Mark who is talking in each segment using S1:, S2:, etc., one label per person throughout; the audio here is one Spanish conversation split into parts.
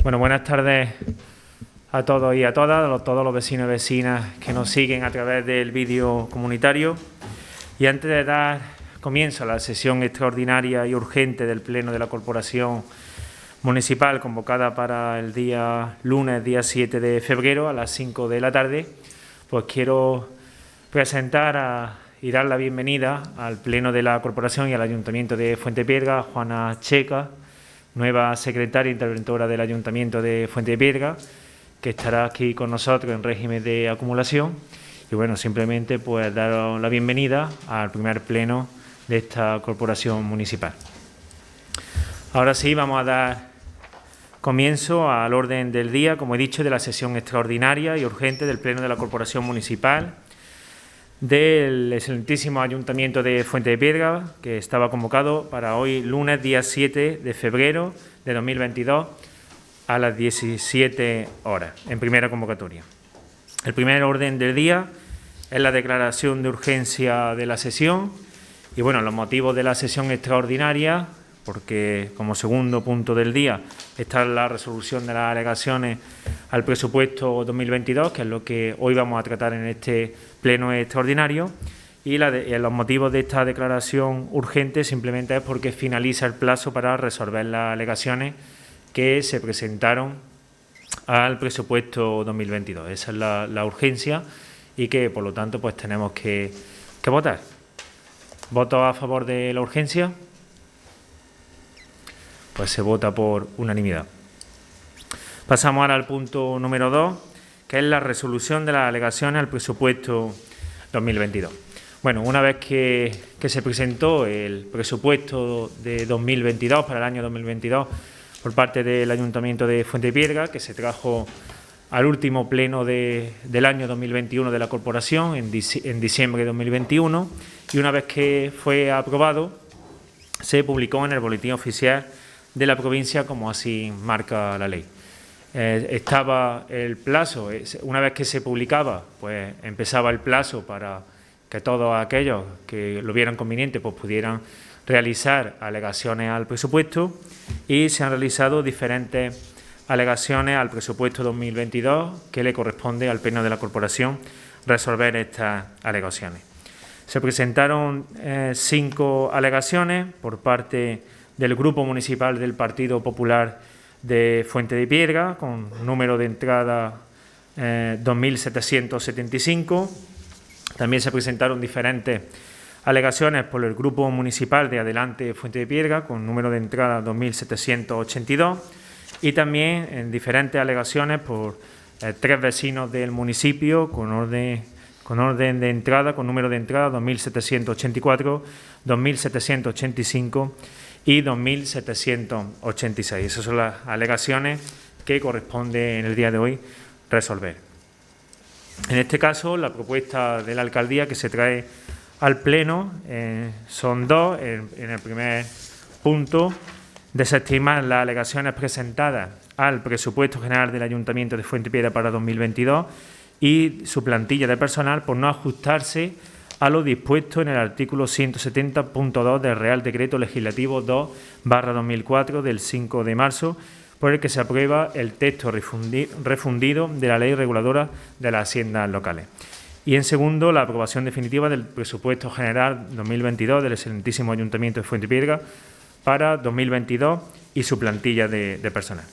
S1: Bueno, buenas tardes a todos y a todas, a todos los vecinos y vecinas que nos siguen a través del vídeo comunitario. Y antes de dar comienzo a la sesión extraordinaria y urgente del Pleno de la Corporación Municipal, convocada para el día lunes, día 7 de febrero, a las 5 de la tarde, pues quiero presentar y dar la bienvenida al Pleno de la Corporación y al Ayuntamiento de Fuentepiedra a Juana Checa, nueva secretaria interventora del Ayuntamiento de Fuentepiedra, que estará aquí con nosotros en régimen de acumulación. Y bueno, simplemente pues daros la bienvenida al primer pleno de esta corporación municipal. Ahora sí, vamos a dar comienzo al orden del día, como he dicho, de la sesión extraordinaria y urgente del Pleno de la Corporación Municipal del excelentísimo Ayuntamiento de Fuentepiedra, que estaba convocado para hoy, lunes, día 7 de febrero de 2022, a las 17 horas, en primera convocatoria. El primer orden del día es la declaración de urgencia de la sesión y, bueno, los motivos de la sesión extraordinaria, porque como segundo punto del día está la resolución de las alegaciones al presupuesto 2022, que es lo que hoy vamos a tratar en este pleno extraordinario, y los motivos de esta declaración urgente simplemente es porque finaliza el plazo para resolver las alegaciones que se presentaron al presupuesto 2022. Esa es la urgencia y que, por lo tanto, pues tenemos que votar. ¿Votos a favor de la urgencia? Pues se vota por unanimidad. Pasamos ahora al punto número 2, que es la resolución de las alegaciones al presupuesto 2022. Bueno, una vez que se presentó el presupuesto de 2022, para el año 2022, por parte del Ayuntamiento de Fuentepiedra, que se trajo al último pleno del año 2021 de la Corporación, en diciembre de 2021, y una vez que fue aprobado, se publicó en el Boletín Oficial de la provincia, como así marca la ley. Estaba el plazo, una vez que se publicaba, pues empezaba el plazo para que todos aquellos que lo vieran conveniente pues pudieran realizar alegaciones al presupuesto, y se han realizado diferentes alegaciones al presupuesto 2022 que le corresponde al Pleno de la Corporación resolver estas alegaciones. Se presentaron 5 alegaciones por parte del Grupo Municipal del Partido Popular de Fuentepiedra, con número de entrada 2775. También se presentaron diferentes alegaciones por el Grupo Municipal de Adelante Fuentepiedra, con número de entrada 2782. Y también en diferentes alegaciones por 3 vecinos del municipio, con orden de entrada, con número de entrada 2784, 2785 y 2786. Esas son las alegaciones que corresponde en el día de hoy resolver. En este caso, la propuesta de la alcaldía que se trae al Pleno son 2. En el primer punto, desestimar las alegaciones presentadas al presupuesto general del Ayuntamiento de Fuentepiedra para 2022 y su plantilla de personal por no ajustarse a lo dispuesto en el artículo 170.2 del Real Decreto Legislativo 2/2004 del 5 de marzo, por el que se aprueba el texto refundido de la Ley Reguladora de las Haciendas Locales. Y en segundo, la aprobación definitiva del presupuesto general 2022 del excelentísimo Ayuntamiento de Fuentepiedra para 2022 y su plantilla de personal.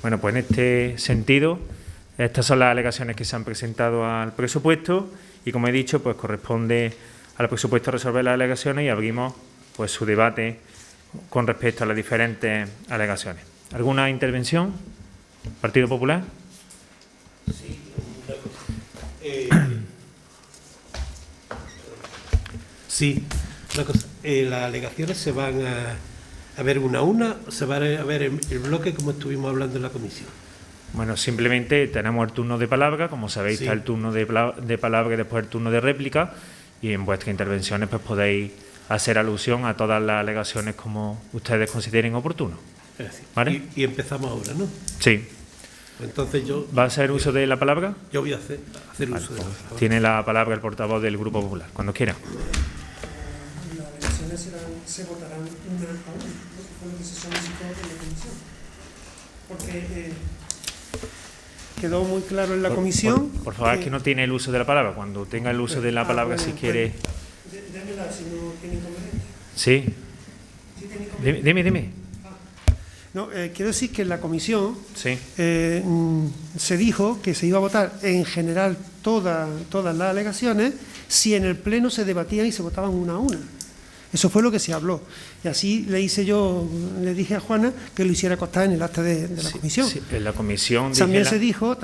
S1: Bueno, pues en este sentido, estas son las alegaciones que se han presentado al presupuesto y, como he dicho, pues corresponde al presupuesto resolver las alegaciones y abrimos pues su debate con respecto a las diferentes alegaciones. ¿Alguna intervención? ¿Partido Popular?
S2: Sí, una cosa. Las alegaciones se van a ver una a una, se va a ver el bloque como estuvimos hablando en la comisión.
S1: Bueno, simplemente tenemos el turno de palabra, como sabéis, sí. Está el turno de palabra y después el turno de réplica, y en vuestras intervenciones pues podéis hacer alusión a todas las alegaciones como ustedes consideren oportuno. ¿Vale?
S2: Y empezamos ahora, ¿no?
S1: Sí.
S2: Entonces yo...
S1: ¿Va a hacer uso de la palabra?
S2: Yo voy a hacer uso de la palabra.
S1: Tiene la palabra el portavoz del Grupo Popular, cuando quiera.
S3: Las alegaciones se votarán una a una. fue lo que se solicitó en la comisión. Porque quedó muy claro en la comisión.
S1: Por favor, es que no tiene el uso de la palabra. Cuando tenga el uso de la palabra,
S3: bueno,
S1: si quiere.
S3: Démela si no tiene inconveniente.
S1: Sí.
S3: ¿Sí tiene inconveniente?
S1: Dime.
S3: No, quiero decir que en la comisión
S1: Sí.
S3: se dijo que se iba a votar en general todas las alegaciones si en el Pleno se debatían y se votaban una a una. Eso fue lo que se habló. Y así le dije a Juana que lo hiciera constar en el acta de la comisión.
S1: Sí, en la comisión
S3: También se dijo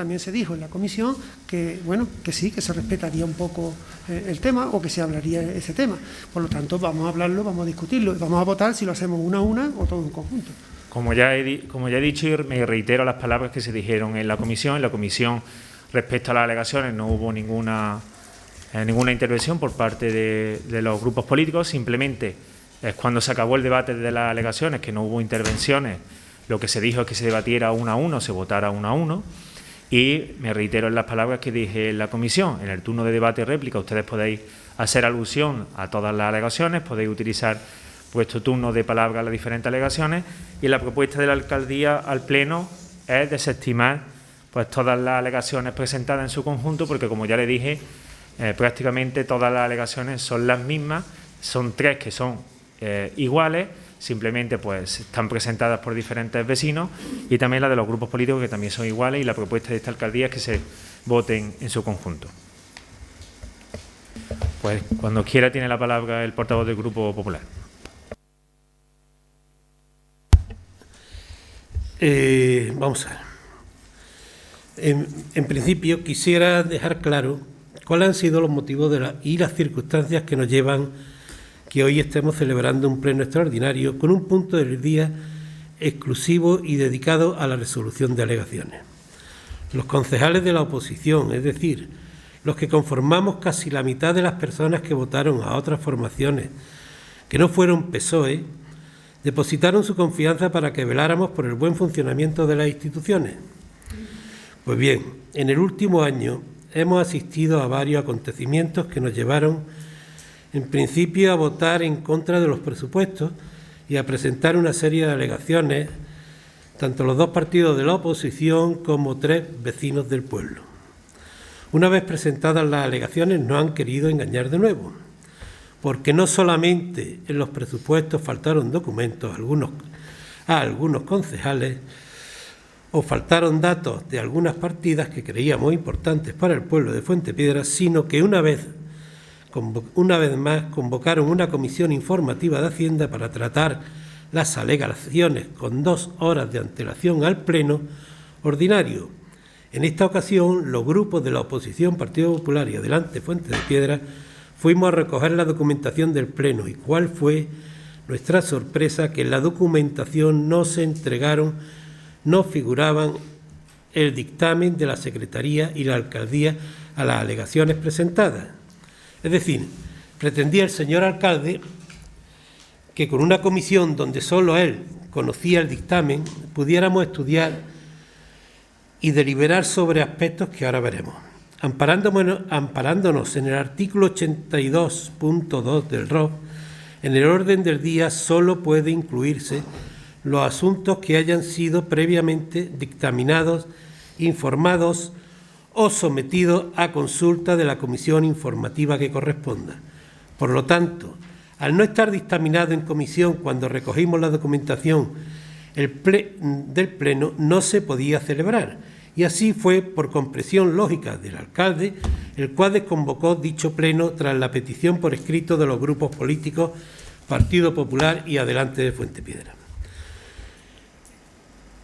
S3: en la comisión que, bueno, que sí, que se respetaría un poco el tema o que se hablaría ese tema. Por lo tanto, vamos a hablarlo, vamos a discutirlo y vamos a votar si lo hacemos una a una o todo en conjunto.
S1: Como ya he dicho, y me reitero las palabras que se dijeron en la comisión. En la comisión, respecto a las alegaciones, no hubo ninguna intervención por parte de los grupos políticos. Simplemente es cuando se acabó el debate de las alegaciones, que no hubo intervenciones, lo que se dijo es que se debatiera uno a uno, se votara uno a uno. Y me reitero en las palabras que dije en la comisión. En el turno de debate y réplica ustedes podéis hacer alusión a todas las alegaciones, podéis utilizar vuestro turno de palabra a las diferentes alegaciones, y la propuesta de la alcaldía al Pleno es desestimar pues todas las alegaciones presentadas en su conjunto, porque como ya le dije, prácticamente todas las alegaciones son las mismas, son tres que son iguales, simplemente pues están presentadas por diferentes vecinos, y también las de los grupos políticos que también son iguales, y la propuesta de esta alcaldía es que se voten en su conjunto. Pues cuando quiera tiene la palabra el portavoz del Grupo Popular.
S2: Vamos a ver. En principio quisiera dejar claro cuáles han sido los motivos y las circunstancias que nos llevan que hoy estemos celebrando un pleno extraordinario con un punto del día exclusivo y dedicado a la resolución de alegaciones. Los concejales de la oposición, es decir, los que conformamos casi la mitad de las personas que votaron a otras formaciones que no fueron PSOE, depositaron su confianza para que veláramos por el buen funcionamiento de las instituciones. Pues bien, en el último año hemos asistido a varios acontecimientos que nos llevaron, en principio, a votar en contra de los presupuestos y a presentar una serie de alegaciones, tanto los dos partidos de la oposición como 3 vecinos del pueblo. Una vez presentadas las alegaciones, nos han querido engañar de nuevo, porque no solamente en los presupuestos faltaron documentos a algunos concejales o faltaron datos de algunas partidas que creíamos importantes para el pueblo de Fuentepiedra, sino que una vez más convocaron una comisión informativa de Hacienda para tratar las alegaciones con 2 horas de antelación al pleno ordinario. En esta ocasión, los grupos de la oposición, Partido Popular y Adelante Fuentepiedra, fuimos a recoger la documentación del Pleno, y cuál fue nuestra sorpresa que en la documentación no figuraban el dictamen de la Secretaría y la Alcaldía a las alegaciones presentadas. Es decir, pretendía el señor alcalde que con una comisión donde solo él conocía el dictamen pudiéramos estudiar y deliberar sobre aspectos que ahora veremos. Amparándonos en el artículo 82.2 del ROP, en el orden del día solo puede incluirse los asuntos que hayan sido previamente dictaminados, informados o sometidos a consulta de la comisión informativa que corresponda. Por lo tanto, al no estar dictaminado en comisión cuando recogimos la documentación del Pleno, no se podía celebrar. Y así fue por compresión lógica del alcalde, el cual desconvocó dicho pleno tras la petición por escrito de los grupos políticos Partido Popular y Adelante de Fuentepiedra.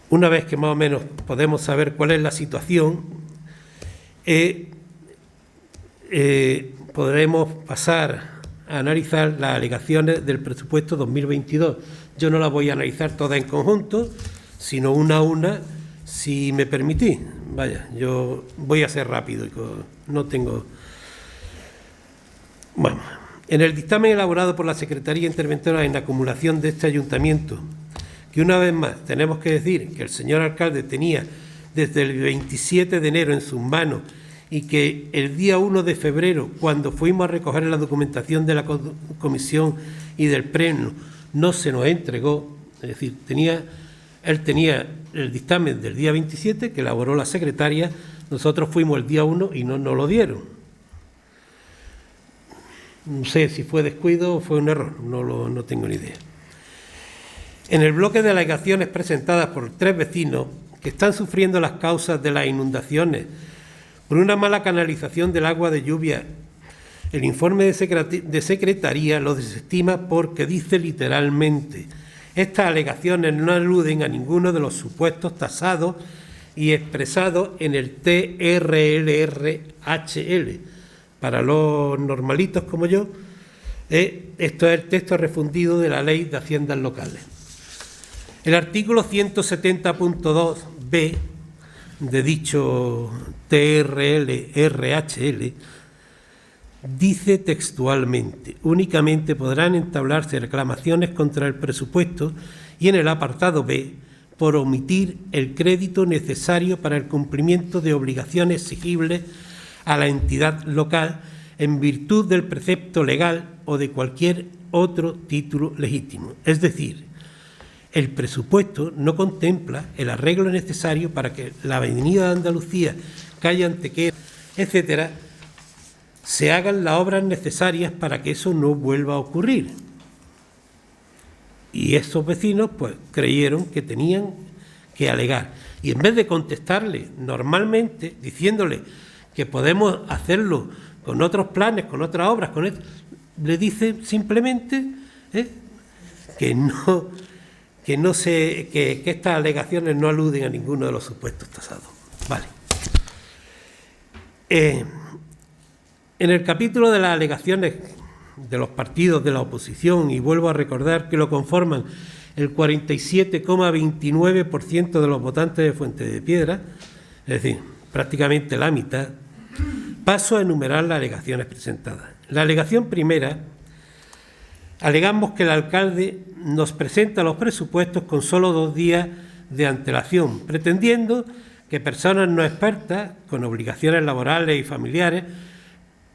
S2: Una vez que más o menos podemos saber cuál es la situación, podremos pasar a analizar las alegaciones del presupuesto 2022. Yo no las voy a analizar todas en conjunto, sino una a una, si me permitís. Vaya, yo voy a ser rápido, no tengo... Bueno, en el dictamen elaborado por la Secretaría Interventora en acumulación de este ayuntamiento, que una vez más tenemos que decir que el señor alcalde tenía desde el 27 de enero en sus manos y que el día 1 de febrero, cuando fuimos a recoger la documentación de la comisión y del pleno, no se nos entregó, Es decir, él tenía el dictamen del día 27 que elaboró la secretaria, nosotros fuimos el día 1 y no nos lo dieron. No sé si fue descuido o fue un error, no tengo ni idea. En el bloque de alegaciones presentadas por 3 vecinos que están sufriendo las causas de las inundaciones por una mala canalización del agua de lluvia, el informe de secretaría lo desestima porque dice literalmente: estas alegaciones no aluden a ninguno de los supuestos tasados y expresados en el TRLRHL. Para los normalitos como yo, esto es el texto refundido de la Ley de Haciendas Locales. El artículo 170.2b de dicho TRLRHL dice textualmente: únicamente podrán entablarse reclamaciones contra el presupuesto y en el apartado B por omitir el crédito necesario para el cumplimiento de obligaciones exigibles a la entidad local en virtud del precepto legal o de cualquier otro título legítimo. Es decir, el presupuesto no contempla el arreglo necesario para que la Avenida de Andalucía, calle Antequera, etcétera, se hagan las obras necesarias para que eso no vuelva a ocurrir. Y esos vecinos pues creyeron que tenían que alegar. Y en vez de contestarle normalmente, diciéndole que podemos hacerlo con otros planes, con otras obras, le dice simplemente que estas alegaciones no aluden a ninguno de los supuestos tasados. Vale. En el capítulo de las alegaciones de los partidos de la oposición, y vuelvo a recordar que lo conforman el 47,29% de los votantes de Fuente de Piedra, es decir, prácticamente la mitad, paso a enumerar las alegaciones presentadas. La alegación primera: alegamos que el alcalde nos presenta los presupuestos con solo 2 días de antelación, pretendiendo que personas no expertas, con obligaciones laborales y familiares,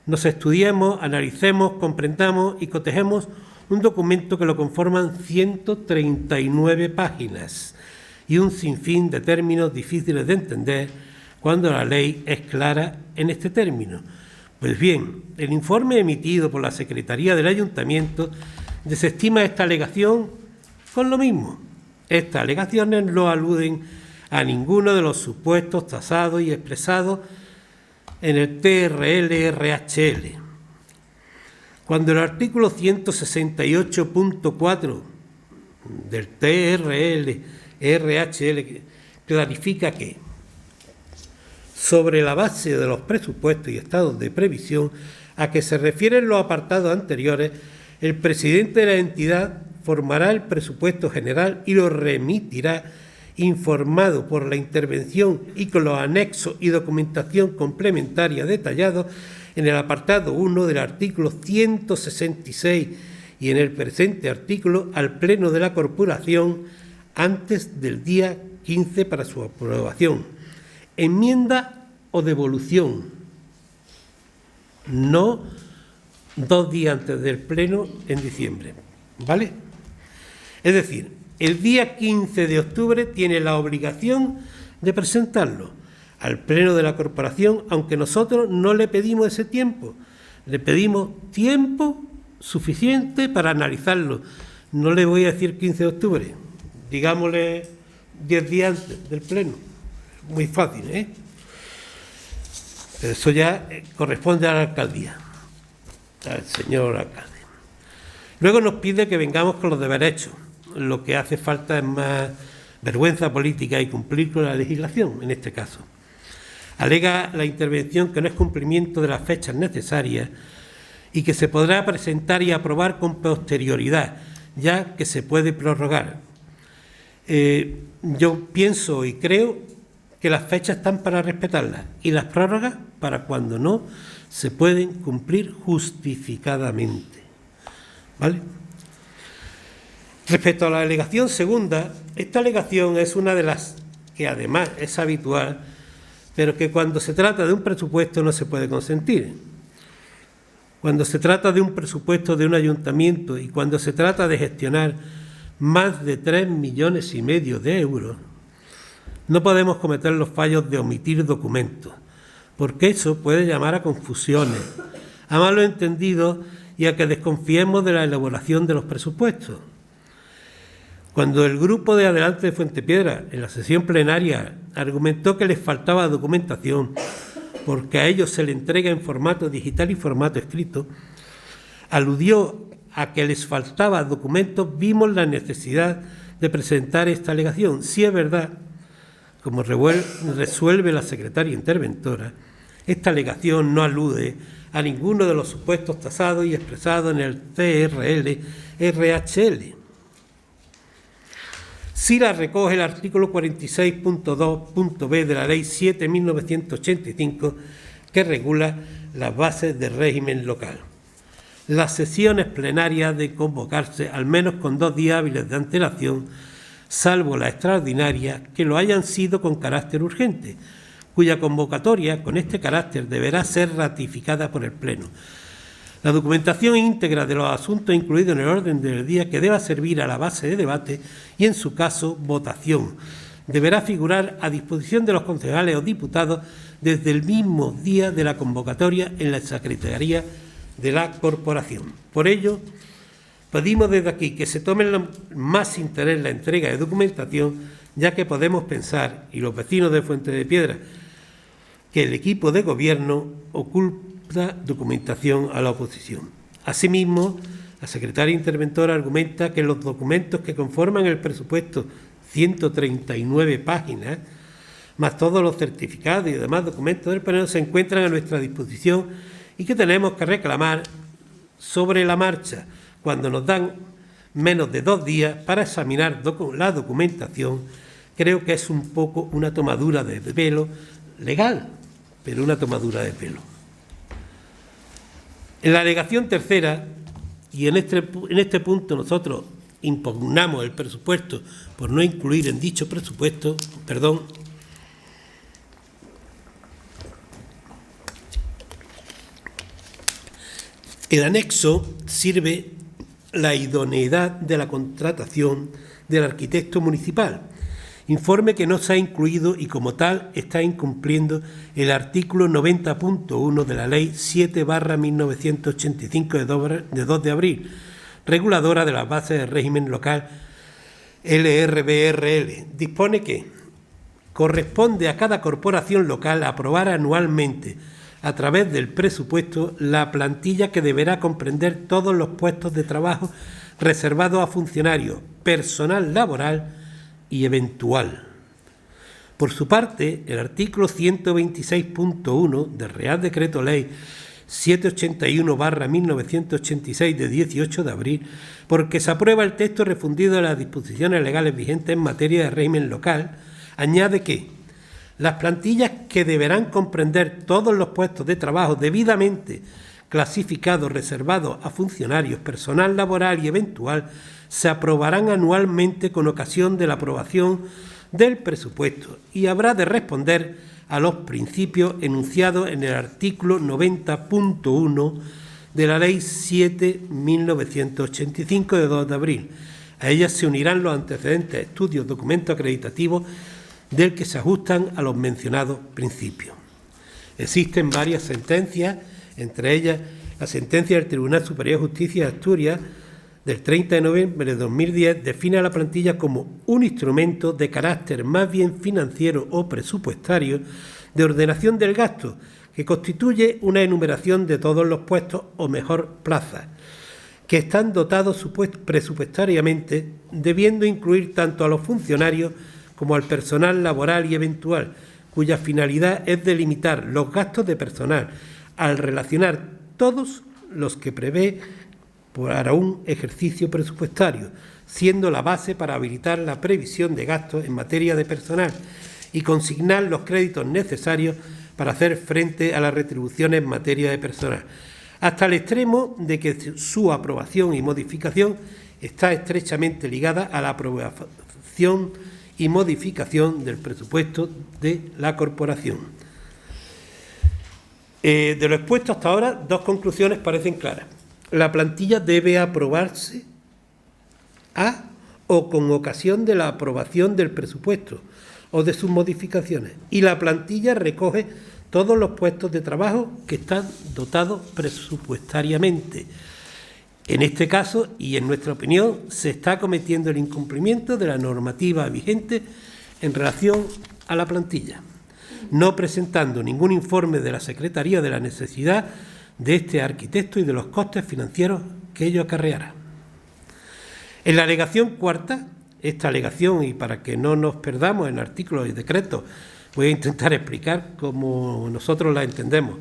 S2: nos estudiemos, analicemos, comprendamos y cotejemos un documento que lo conforman 139 páginas y un sinfín de términos difíciles de entender cuando la ley es clara en este término. Pues bien, el informe emitido por la Secretaría del Ayuntamiento desestima esta alegación con lo mismo. Estas alegaciones no aluden a ninguno de los supuestos tasados y expresados en el TRLRHL. Cuando el artículo 168.4 del TRLRHL clarifica que, sobre la base de los presupuestos y estados de previsión a que se refieren los apartados anteriores, el presidente de la entidad formará el presupuesto general y lo remitirá informado por la intervención y con los anexos y documentación complementaria detallados en el apartado 1 del artículo 166 y en el presente artículo al Pleno de la Corporación antes del día 15 para su aprobación. Enmienda o devolución, no 2 días antes del Pleno en diciembre, ¿vale? Es decir, el día 15 de octubre tiene la obligación de presentarlo al Pleno de la Corporación, aunque nosotros no le pedimos ese tiempo, le pedimos tiempo suficiente para analizarlo. No le voy a decir 15 de octubre, digámosle 10 días antes del Pleno. Muy fácil, ¿eh? Pero eso ya corresponde a la alcaldía, al señor alcalde. Luego nos pide que vengamos con los deberes hechos. Lo que hace falta es más vergüenza política y cumplir con la legislación, en este caso. Alega la intervención que no es cumplimiento de las fechas necesarias y que se podrá presentar y aprobar con posterioridad, ya que se puede prorrogar. Yo pienso y creo que las fechas están para respetarlas y las prórrogas para cuando no se pueden cumplir justificadamente. ¿Vale? Respecto a la alegación segunda, esta alegación es una de las que además es habitual, pero que cuando se trata de un presupuesto no se puede consentir. Cuando se trata de un presupuesto de un ayuntamiento y cuando se trata de gestionar más de 3,5 millones de euros, no podemos cometer los fallos de omitir documentos, porque eso puede llamar a confusiones, a malos entendidos y a que desconfiemos de la elaboración de los presupuestos. Cuando el grupo de Adelante de Fuentepiedra, en la sesión plenaria, argumentó que les faltaba documentación porque a ellos se les entrega en formato digital y formato escrito, aludió a que les faltaba documentos, vimos la necesidad de presentar esta alegación. Si es verdad, como resuelve la secretaria interventora, esta alegación no alude a ninguno de los supuestos tasados y expresados en el CRL-RHL. Sí la recoge el artículo 46.2.b de la Ley 7.1985, que regula las bases de régimen local. Las sesiones plenarias de convocarse al menos con 2 días hábiles de antelación, salvo la extraordinaria, que lo hayan sido con carácter urgente, cuya convocatoria con este carácter deberá ser ratificada por el Pleno. La documentación íntegra de los asuntos incluidos en el orden del día que deba servir a la base de debate y, en su caso, votación, deberá figurar a disposición de los concejales o diputados desde el mismo día de la convocatoria en la Secretaría de la Corporación. Por ello, pedimos desde aquí que se tome más interés en la entrega de documentación, ya que podemos pensar, y los vecinos de Fuente de Piedra, que el equipo de gobierno oculta documentación a la oposición. Asimismo, la secretaria interventora argumenta que los documentos que conforman el presupuesto, 139 páginas, más todos los certificados y demás documentos del Pleno, se encuentran a nuestra disposición y que tenemos que reclamar sobre la marcha cuando nos dan menos de 2 días para examinar la documentación. Creo que es un poco una tomadura de pelo legal, pero una tomadura de pelo. En la alegación tercera, y en este punto nosotros impugnamos el presupuesto por no incluir en dicho presupuesto, el anexo sirve la idoneidad de la contratación del arquitecto municipal, informe que no se ha incluido y como tal está incumpliendo el artículo 90.1 de la Ley 7/1985 de 2 de abril, reguladora de las bases de régimen local LRBRL. Dispone que corresponde a cada corporación local aprobar anualmente a través del presupuesto la plantilla que deberá comprender todos los puestos de trabajo reservados a funcionarios, personal laboral y eventual. Por su parte, el artículo 126.1 del Real Decreto Ley 781/1986 de 18 de abril, porque se aprueba el texto refundido de las disposiciones legales vigentes en materia de régimen local, añade que las plantillas que deberán comprender todos los puestos de trabajo debidamente clasificados reservados a funcionarios, personal laboral y eventual se aprobarán anualmente con ocasión de la aprobación del presupuesto y habrá de responder a los principios enunciados en el artículo 90.1 de la Ley 7/1985 de 2 de abril. A ellas se unirán los antecedentes estudios, documentos acreditativos del que se ajustan a los mencionados principios. Existen varias sentencias, entre ellas la sentencia del Tribunal Superior de Justicia de Asturias del 30 de noviembre de 2010 define a la plantilla como un instrumento de carácter más bien financiero o presupuestario de ordenación del gasto, que constituye una enumeración de todos los puestos o mejor plazas, que están dotados presupuestariamente, debiendo incluir tanto a los funcionarios como al personal laboral y eventual, cuya finalidad es delimitar los gastos de personal al relacionar todos los que prevé para un ejercicio presupuestario, siendo la base para habilitar la previsión de gastos en materia de personal y consignar los créditos necesarios para hacer frente a las retribuciones en materia de personal, hasta el extremo de que su aprobación y modificación está estrechamente ligada a la aprobación y modificación del presupuesto de la corporación. De lo expuesto hasta ahora, 2 conclusiones parecen claras. La plantilla debe aprobarse o con ocasión de la aprobación del presupuesto o de sus modificaciones, y la plantilla recoge todos los puestos de trabajo que están dotados presupuestariamente. En este caso, y en nuestra opinión, se está cometiendo el incumplimiento de la normativa vigente en relación a la plantilla, no presentando ningún informe de la Secretaría de la necesidad de este arquitecto y de los costes financieros que ello acarreará. En la alegación cuarta, esta alegación, y para que no nos perdamos en artículos y decretos, voy a intentar explicar cómo nosotros la entendemos.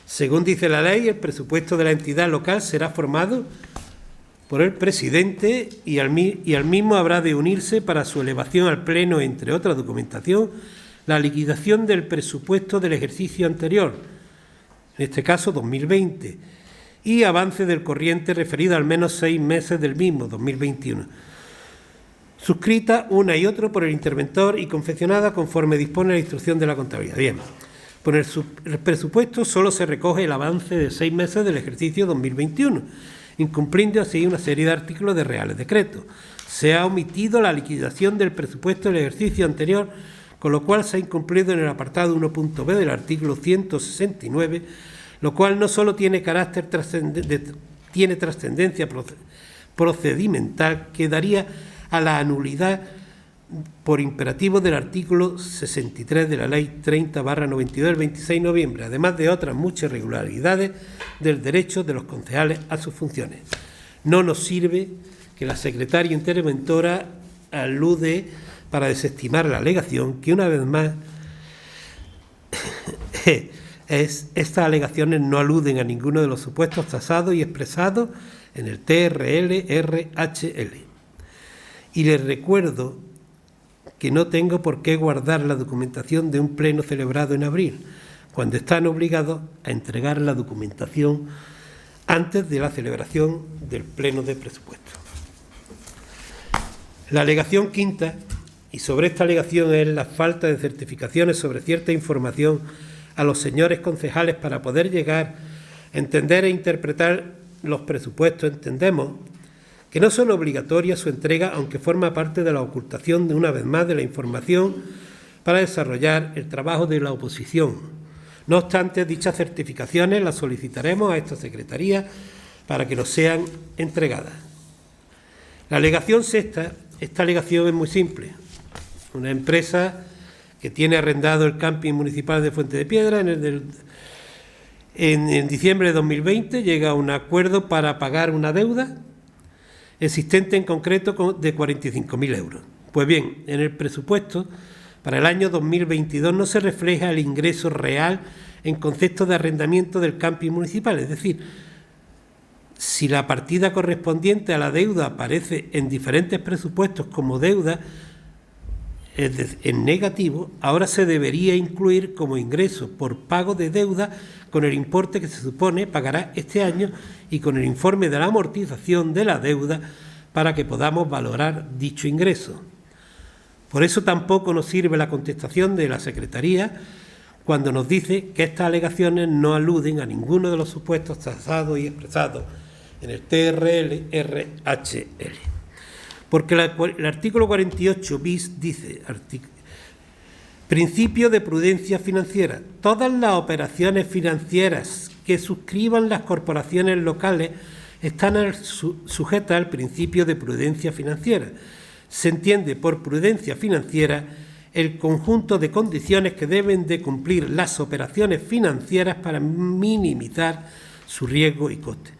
S2: Según dice la ley, el presupuesto de la entidad local será formado por el presidente y al mismo habrá de unirse para su elevación al Pleno, entre otra documentación, la liquidación del presupuesto del ejercicio anterior, en este caso 2020, y avance del corriente referido al menos 6 meses del mismo, 2021, suscrita una y otro por el interventor y confeccionada conforme dispone la instrucción de la contabilidad. Bien. Por el presupuesto solo se recoge el avance de 6 meses del ejercicio 2021, incumpliendo así una serie de artículos de reales decretos. Se ha omitido la liquidación del presupuesto del ejercicio anterior, con lo cual se ha incumplido en el apartado 1.b del artículo 169, lo cual no solo tiene carácter tiene trascendencia procedimental que daría a la anulidad por imperativo del artículo 63 de la Ley 30/92 del 26 de noviembre, además de otras muchas irregularidades del derecho de los concejales a sus funciones. No nos sirve que la secretaria interventora alude para desestimar la alegación, que una vez más estas alegaciones no aluden a ninguno de los supuestos tasados y expresados en el TRL-RHL. Y les recuerdo que no tengo por qué guardar la documentación de un pleno celebrado en abril, cuando están obligados a entregar la documentación antes de la celebración del pleno de presupuesto. La alegación quinta, y sobre esta alegación, es la falta de certificaciones sobre cierta información a los señores concejales para poder llegar a entender e interpretar los presupuestos. Entendemos que no son obligatorias su entrega, aunque forma parte de la ocultación, de una vez más, de la información para desarrollar el trabajo de la oposición. No obstante, dichas certificaciones las solicitaremos a esta Secretaría para que nos sean entregadas. La alegación sexta, esta alegación es muy simple. Una empresa que tiene arrendado el camping municipal de Fuente de Piedra en diciembre de 2020 llega a un acuerdo para pagar una deuda existente en concreto de 45.000 euros. Pues bien, en el presupuesto para el año 2022 no se refleja el ingreso real en concepto de arrendamiento del camping municipal, es decir, si la partida correspondiente a la deuda aparece en diferentes presupuestos como deuda en negativo, ahora se debería incluir como ingreso por pago de deuda con el importe que se supone pagará este año y con el informe de la amortización de la deuda para que podamos valorar dicho ingreso. Por eso tampoco nos sirve la contestación de la Secretaría cuando nos dice que estas alegaciones no aluden a ninguno de los supuestos tasados y expresados en el TRL-RHL. Porque el artículo 48 bis dice, principio de prudencia financiera. Todas las operaciones financieras que suscriban las corporaciones locales están sujetas al principio de prudencia financiera. Se entiende por prudencia financiera el conjunto de condiciones que deben de cumplir las operaciones financieras para minimizar su riesgo y coste.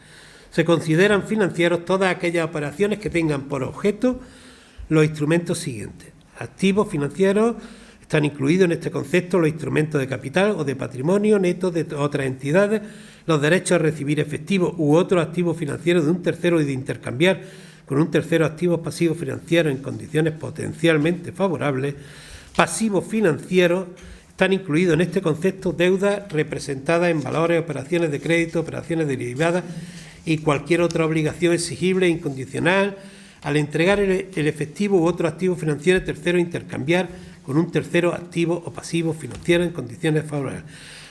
S2: Se consideran financieros todas aquellas operaciones que tengan por objeto los instrumentos siguientes. Activos financieros, están incluidos en este concepto los instrumentos de capital o de patrimonio neto de otras entidades, los derechos a recibir efectivo u otros activos financieros de un tercero y de intercambiar con un tercero activos pasivos financieros en condiciones potencialmente favorables. Pasivos financieros, están incluidos en este concepto deuda representada en valores, operaciones de crédito, operaciones derivadas y cualquier otra obligación exigible e incondicional al entregar el efectivo u otro activo financiero tercero, intercambiar con un tercero activo o pasivo financiero en condiciones favorables.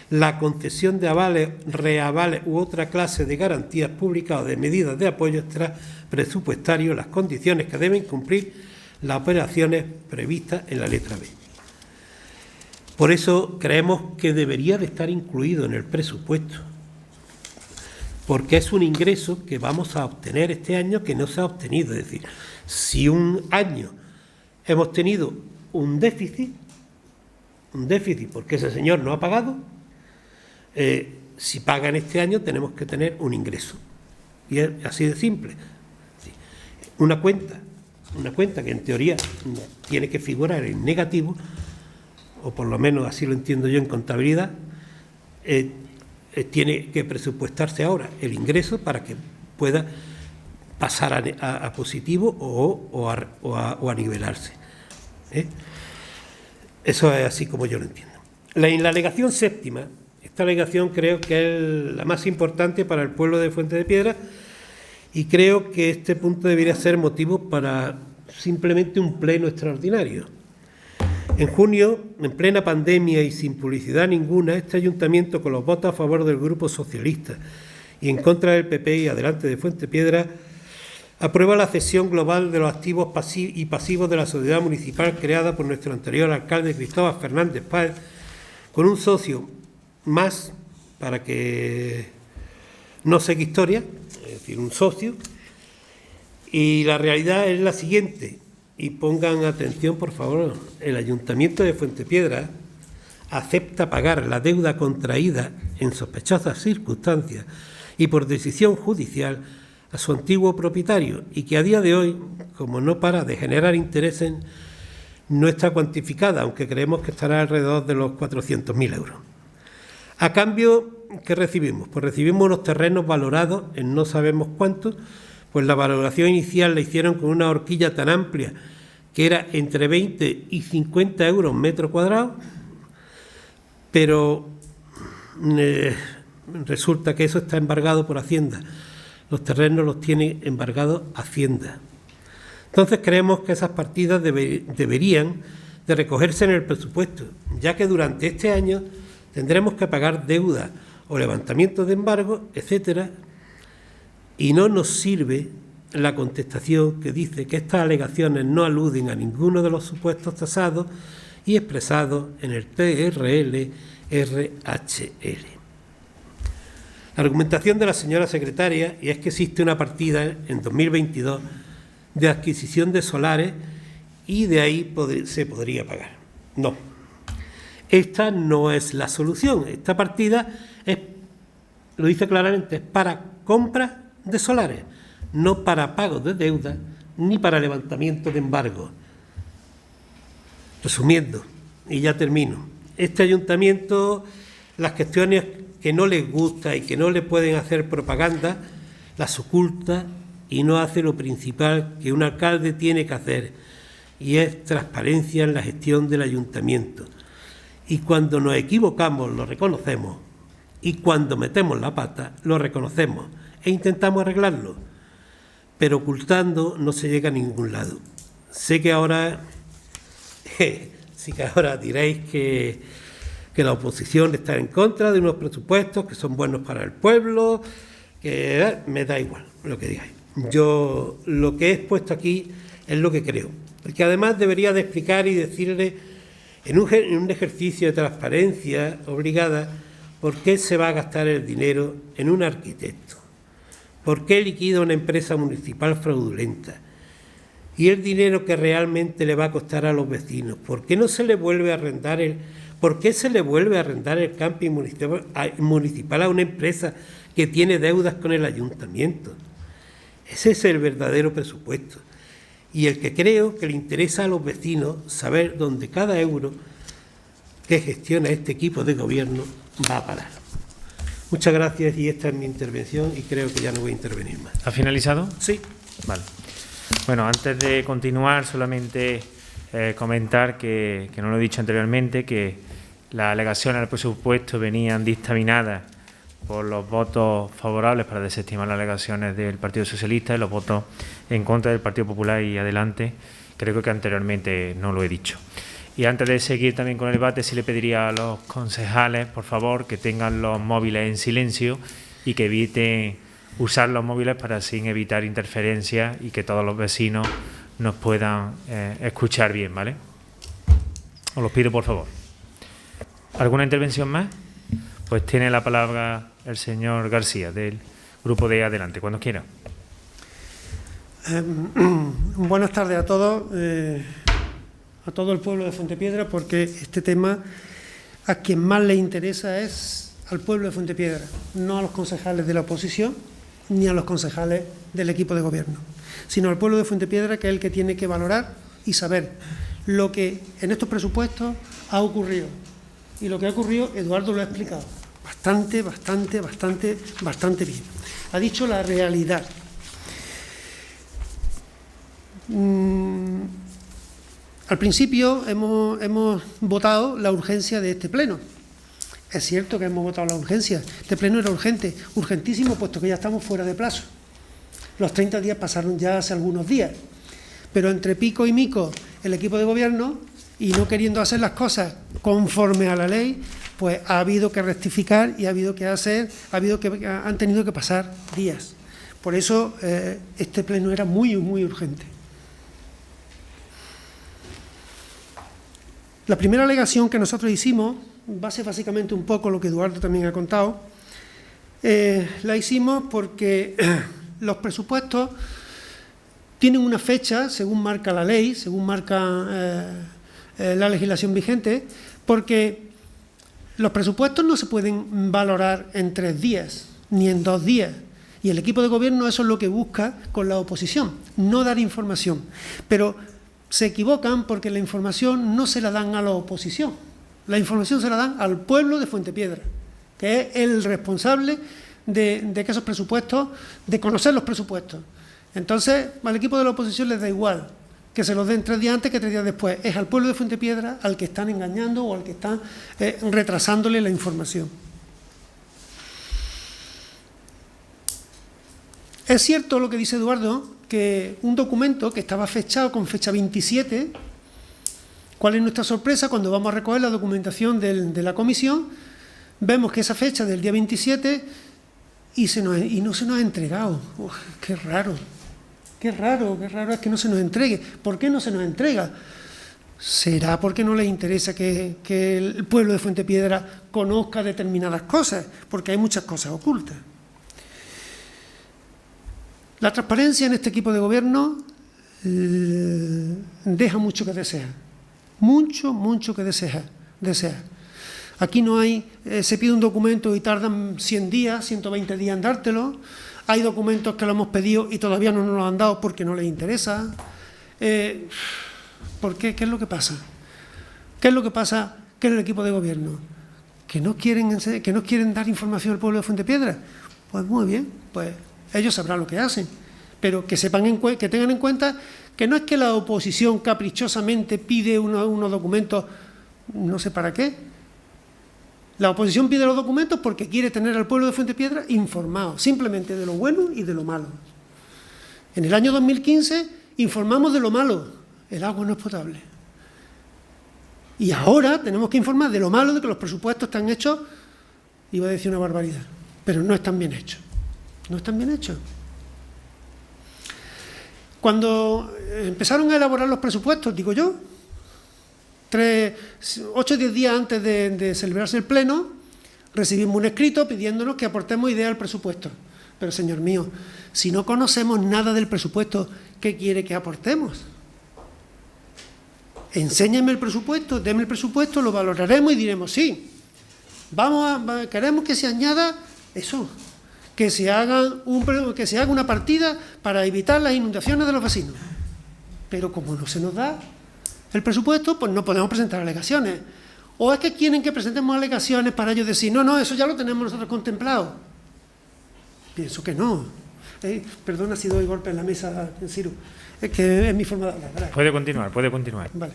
S2: la concesión de avales, reavales u otra clase de garantías públicas o de medidas de apoyo extrapresupuestario, las condiciones que deben cumplir las operaciones previstas en la letra B. Por eso creemos que debería de estar incluido en el presupuesto, porque es un ingreso que vamos a obtener este año que no se ha obtenido. Es decir, si un año hemos tenido un déficit porque ese señor no ha pagado, si pagan este año tenemos que tener un ingreso. Y es así de simple. Una cuenta que en teoría tiene que figurar en negativo, o por lo menos así lo entiendo yo en contabilidad, tiene que presupuestarse ahora el ingreso para que pueda pasar a positivo o a nivelarse. Eso es así como yo lo entiendo. En la alegación séptima, esta alegación creo que es la más importante para el pueblo de Fuente de Piedra y creo que este punto debería ser motivo para simplemente un pleno extraordinario. En junio, en plena pandemia y sin publicidad ninguna, este ayuntamiento, con los votos a favor del Grupo Socialista y en contra del PP y adelante de Fuente Piedra, aprueba la cesión global de los activos y pasivos de la sociedad municipal creada por nuestro anterior alcalde Cristóbal Fernández Páez, con un socio más, para que no seque historia, es decir, un socio, y la realidad es la siguiente, y pongan atención, por favor, el Ayuntamiento de Fuente Piedra acepta pagar la deuda contraída en sospechosas circunstancias y por decisión judicial a su antiguo propietario y que a día de hoy, como no para de generar intereses, no está cuantificada, aunque creemos que estará alrededor de los 400.000 euros. A cambio, ¿qué recibimos? Pues recibimos unos terrenos valorados en no sabemos cuánto, pues la valoración inicial la hicieron con una horquilla tan amplia que era entre 20 y 50 euros metro cuadrado, pero resulta que eso está embargado por Hacienda. Los terrenos los tiene embargados Hacienda. Entonces creemos que esas partidas deberían de recogerse en el presupuesto, ya que durante este año tendremos que pagar deuda o levantamiento de embargo, etcétera, y no nos sirve la contestación que dice que estas alegaciones no aluden a ninguno de los supuestos tasados y expresados en el TRL-RHL. La argumentación de la señora secretaria y es que existe una partida en 2022 de adquisición de solares y de ahí se podría pagar. No, esta no es la solución. Esta partida es, lo dice claramente, es para compra de solares, no para pago de deuda ni para levantamiento de embargo. Resumiendo, y ya termino, este ayuntamiento, las cuestiones que no les gusta y que no le pueden hacer propaganda, las oculta y no hace lo principal que un alcalde tiene que hacer, y es transparencia en la gestión del ayuntamiento. Y cuando nos equivocamos lo reconocemos, y cuando metemos la pata lo reconocemos e intentamos arreglarlo, pero ocultando no se llega a ningún lado. Sé que ahora diréis que la oposición está en contra de unos presupuestos que son buenos para el pueblo, que me da igual lo que digáis. Yo lo que he expuesto aquí es lo que creo, porque además debería de explicar y decirle en un ejercicio de transparencia obligada por qué se va a gastar el dinero en un arquitecto, por qué liquida una empresa municipal fraudulenta y el dinero que realmente le va a costar a los vecinos, por qué no se le vuelve a arrendar ¿por qué se le vuelve a arrendar el camping municipal a una empresa que tiene deudas con el ayuntamiento? Ese es el verdadero presupuesto. Y el que creo que le interesa a los vecinos saber dónde cada euro que gestiona este equipo de gobierno va a parar. Muchas gracias y esta es mi intervención y creo que ya no voy a intervenir más.
S1: ¿Ha finalizado?
S2: Sí.
S1: Vale. Bueno, antes de continuar, solamente comentar que no lo he dicho anteriormente, que las alegaciones al presupuesto venían dictaminadas por los votos favorables para desestimar las alegaciones del Partido Socialista y los votos en contra del Partido Popular y adelante. Creo que anteriormente no lo he dicho. Y antes de seguir también con el debate, sí le pediría a los concejales, por favor, que tengan los móviles en silencio y que eviten usar los móviles para así evitar interferencias y que todos los vecinos nos puedan escuchar bien, ¿vale? Os los pido, por favor. ¿Alguna intervención más? Pues tiene la palabra el señor García, del Grupo de Adelante, cuando quiera.
S3: Buenas tardes a todos, a todo el pueblo de Fuentepiedra, porque este tema a quien más le interesa es al pueblo de Fuentepiedra, no a los concejales de la oposición ni a los concejales del equipo de gobierno, sino al pueblo de Fuentepiedra, que es el que tiene que valorar y saber lo que en estos presupuestos ha ocurrido. Y lo que ha ocurrido, Eduardo lo ha explicado bastante bien. Ha dicho la realidad. Al principio hemos votado la urgencia de este pleno. Es cierto que hemos votado la urgencia. Este pleno era urgente, urgentísimo, puesto que ya estamos fuera de plazo. Los 30 días pasaron ya hace algunos días. Pero entre pico y mico, el equipo de gobierno, y no queriendo hacer las cosas conforme a la ley, pues ha habido que rectificar y han tenido que pasar días. Por eso este pleno era muy urgente. La primera alegación que nosotros hicimos, va a ser básicamente un poco lo que Eduardo también ha contado, la hicimos porque los presupuestos tienen una fecha, según marca la ley, según marca la legislación vigente, porque los presupuestos no se pueden valorar en 3 días, ni en 2 días. Y el equipo de gobierno eso es lo que busca con la oposición, no dar información. Pero se equivocan porque la información no se la dan a la oposición. La información se la dan al pueblo de Fuentepiedra, que es el responsable de que esos presupuestos, de conocer los presupuestos. Entonces, al equipo de la oposición les da igual que se los den 3 días antes que 3 días después. Es al pueblo de Fuentepiedra al que están engañando o al que están retrasándole la información. Es cierto lo que dice Eduardo, que un documento que estaba fechado con fecha 27, ¿cuál es nuestra sorpresa? Cuando vamos a recoger la documentación de la comisión, vemos que esa fecha del día 27 y no se nos ha entregado. Uf, qué raro es que no se nos entregue. ¿Por qué no se nos entrega? ¿Será porque no les interesa que el pueblo de Fuentepiedra conozca determinadas cosas? Porque hay muchas cosas ocultas. La transparencia en este equipo de gobierno deja mucho que desear. Mucho que desear. Aquí no hay, se pide un documento y tardan 100 días, 120 días en dártelo. Hay documentos que lo hemos pedido y todavía no nos lo han dado porque no les interesa. ¿Por qué? ¿Qué es lo que pasa? ¿Qué es lo que pasa en el equipo de gobierno? ¿Que no quieren dar información al pueblo de Fuentepiedra? Pues muy bien, pues ellos sabrán lo que hacen. Pero que que tengan en cuenta que no es que la oposición caprichosamente pide unos documentos, no sé para qué. La oposición pide los documentos porque quiere tener al pueblo de Fuentepiedra informado, simplemente de lo bueno y de lo malo. En el año 2015 informamos de lo malo, el agua no es potable. Y ahora tenemos que informar de lo malo, de que los presupuestos están hechos, iba a decir una barbaridad, pero no están bien hechos. No están bien hechos. Cuando empezaron a elaborar los presupuestos, digo yo, 8 o 10 días antes de celebrarse el pleno, recibimos un escrito pidiéndonos que aportemos ideas al presupuesto. Pero, señor mío, si no conocemos nada del presupuesto, ¿qué quiere que aportemos? Enséñeme el presupuesto, deme el presupuesto, lo valoraremos y diremos sí. Queremos que se añada eso, que se haga una partida para evitar las inundaciones de los vecinos. Pero como no se nos da el presupuesto, pues no podemos presentar alegaciones. ¿O es que quieren que presentemos alegaciones para ellos decir, no, eso ya lo tenemos nosotros contemplado? Pienso que no. Perdona si doy golpe en la mesa, Ciro. Es que es mi forma de hablar, ¿verdad?
S1: Puede continuar.
S3: Vale.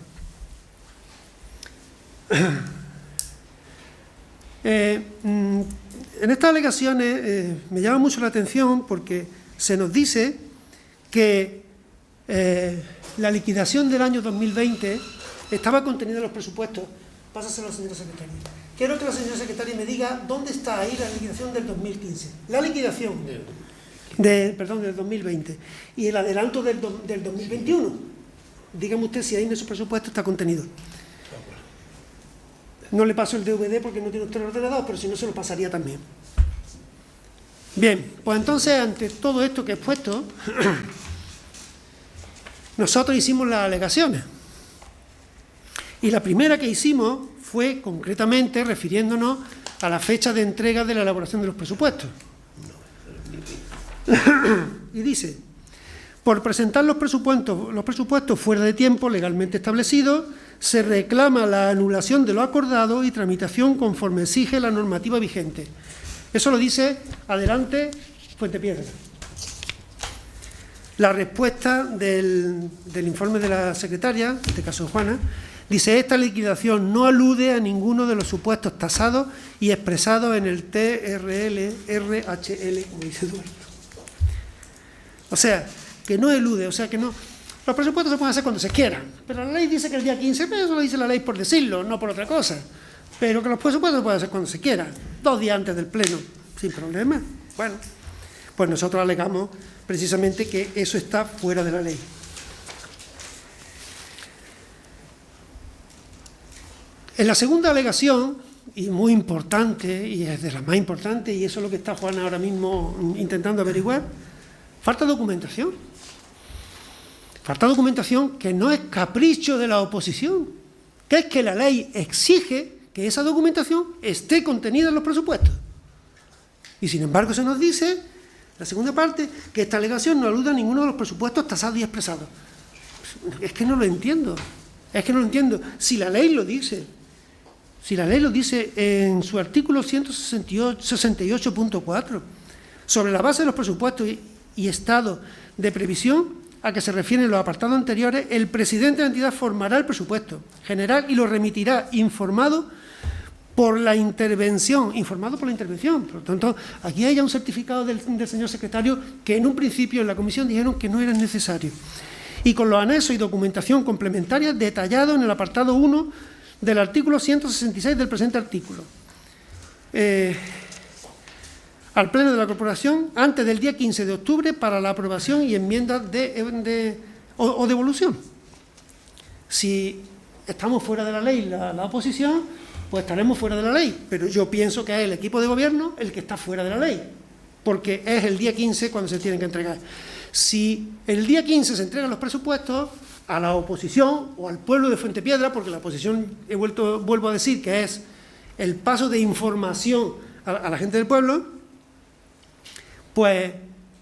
S3: En estas alegaciones me llama mucho la atención porque se nos dice que la liquidación del año 2020 estaba contenido en los presupuestos. Pásaselo a la señora secretaria. Quiero que la señora secretaria me diga dónde está ahí la liquidación del 2015. La liquidación del 2020 y el adelanto del 2021. Dígame usted si ahí en esos presupuestos está contenido. No le paso el DVD porque no tiene usted el ordenador, pero si no se lo pasaría también. Bien, pues entonces ante todo esto que he expuesto, nosotros hicimos las alegaciones. Y la primera que hicimos fue concretamente refiriéndonos a la fecha de entrega de la elaboración de los presupuestos. Y dice: por presentar los presupuestos fuera de tiempo legalmente establecido, se reclama la anulación de lo acordado y tramitación conforme exige la normativa vigente. Eso lo dice, adelante, Fuentepiedra. La respuesta del informe de la secretaria, en este caso Juana, dice: esta liquidación no alude a ninguno de los supuestos tasados y expresados en el TRL-RHL, como dice Eduardo. O sea, que no elude, o sea, que no... Los presupuestos se pueden hacer cuando se quieran, pero la ley dice que el día 15, pero eso lo dice la ley por decirlo, no por otra cosa. Pero que los presupuestos se pueden hacer cuando se quiera, 2 días antes del pleno, sin problema. Bueno, pues nosotros alegamos precisamente que eso está fuera de la ley. En la segunda alegación, y muy importante, y es de las más importantes, y eso es lo que está Juana ahora mismo intentando averiguar, falta documentación. Falta documentación que no es capricho de la oposición, que es que la ley exige que esa documentación esté contenida en los presupuestos. Y sin embargo se nos dice, la segunda parte, que esta alegación no alude a ninguno de los presupuestos tasados y expresados. Es que no lo entiendo, Si la ley lo dice, en su artículo 168.4, sobre la base de los presupuestos y estado de previsión a que se refieren los apartados anteriores, el presidente de la entidad formará el presupuesto general y lo remitirá informado por la intervención. Por lo tanto, aquí hay ya un certificado del señor secretario que en un principio en la comisión dijeron que no era necesario. Y con los anexos y documentación complementaria detallado en el apartado 1 del artículo 166 del presente artículo. Al Pleno de la Corporación antes del día 15 de octubre para la aprobación y enmiendas o devolución. Si estamos fuera de la ley, la oposición, pues estaremos fuera de la ley. Pero yo pienso que es el equipo de gobierno el que está fuera de la ley, porque es el día 15 cuando se tienen que entregar. Si el día 15 se entregan los presupuestos, a la oposición o al pueblo de Fuentepiedra, porque la oposición, vuelvo a decir, que es el paso de información a la gente del pueblo, pues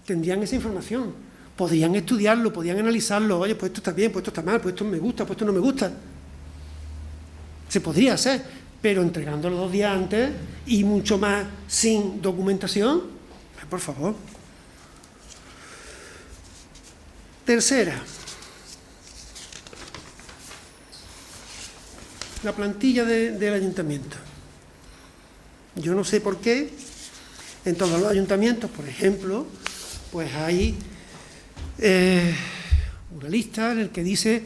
S3: tendrían esa información, podrían estudiarlo, podrían analizarlo. Oye, pues esto está bien, pues esto está mal, pues esto me gusta, pues esto no me gusta. Se podría hacer, pero entregándolo 2 días antes y mucho más sin documentación, por favor. Tercera, la plantilla del ayuntamiento. Yo no sé por qué en todos los ayuntamientos, por ejemplo, pues hay una lista en la que dice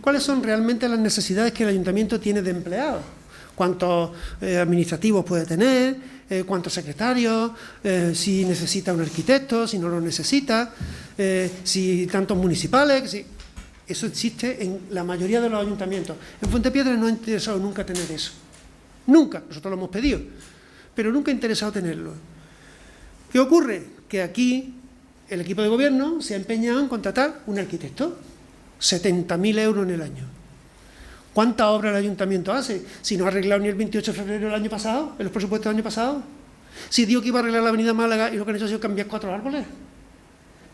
S3: cuáles son realmente las necesidades que el ayuntamiento tiene de empleados, cuántos administrativos puede tener, cuántos secretarios, si necesita un arquitecto, si no lo necesita, si tantos municipales. Si... Eso existe en la mayoría de los ayuntamientos. En Fuentepiedra no ha interesado nunca tener eso. Nunca. Nosotros lo hemos pedido, pero nunca ha interesado tenerlo. ¿Qué ocurre? Que aquí el equipo de gobierno se ha empeñado en contratar un arquitecto. 70.000 euros en el año. ¿Cuántas obras el ayuntamiento hace? Si no ha arreglado ni el 28 de febrero del año pasado, en los presupuestos del año pasado. Si dijo que iba a arreglar la avenida Málaga y lo que han hecho ha sido cambiar 4 árboles.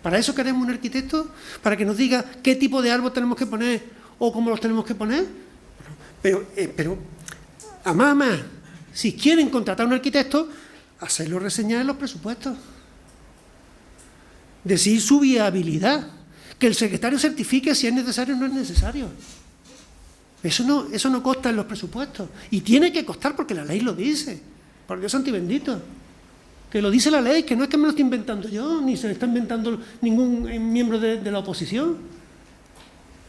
S3: ¿Para eso queremos un arquitecto? ¿Para que nos diga qué tipo de árbol tenemos que poner o cómo los tenemos que poner? Pero a más, si quieren contratar a un arquitecto, hacerlo reseñar en los presupuestos. Decir su viabilidad. Que el secretario certifique si es necesario o no es necesario. Eso no consta en los presupuestos. Y tiene que costar porque la ley lo dice. Por Dios santo y bendito. Que lo dice la ley, que no es que me lo esté inventando yo, ni se lo está inventando ningún miembro de la oposición.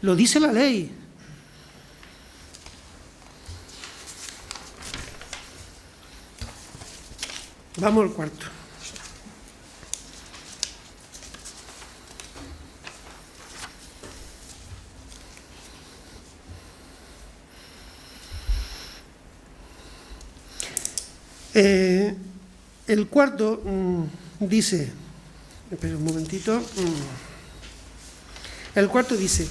S3: Lo dice la ley. Vamos al cuarto. El cuarto dice, espera un momentito, el cuarto dice,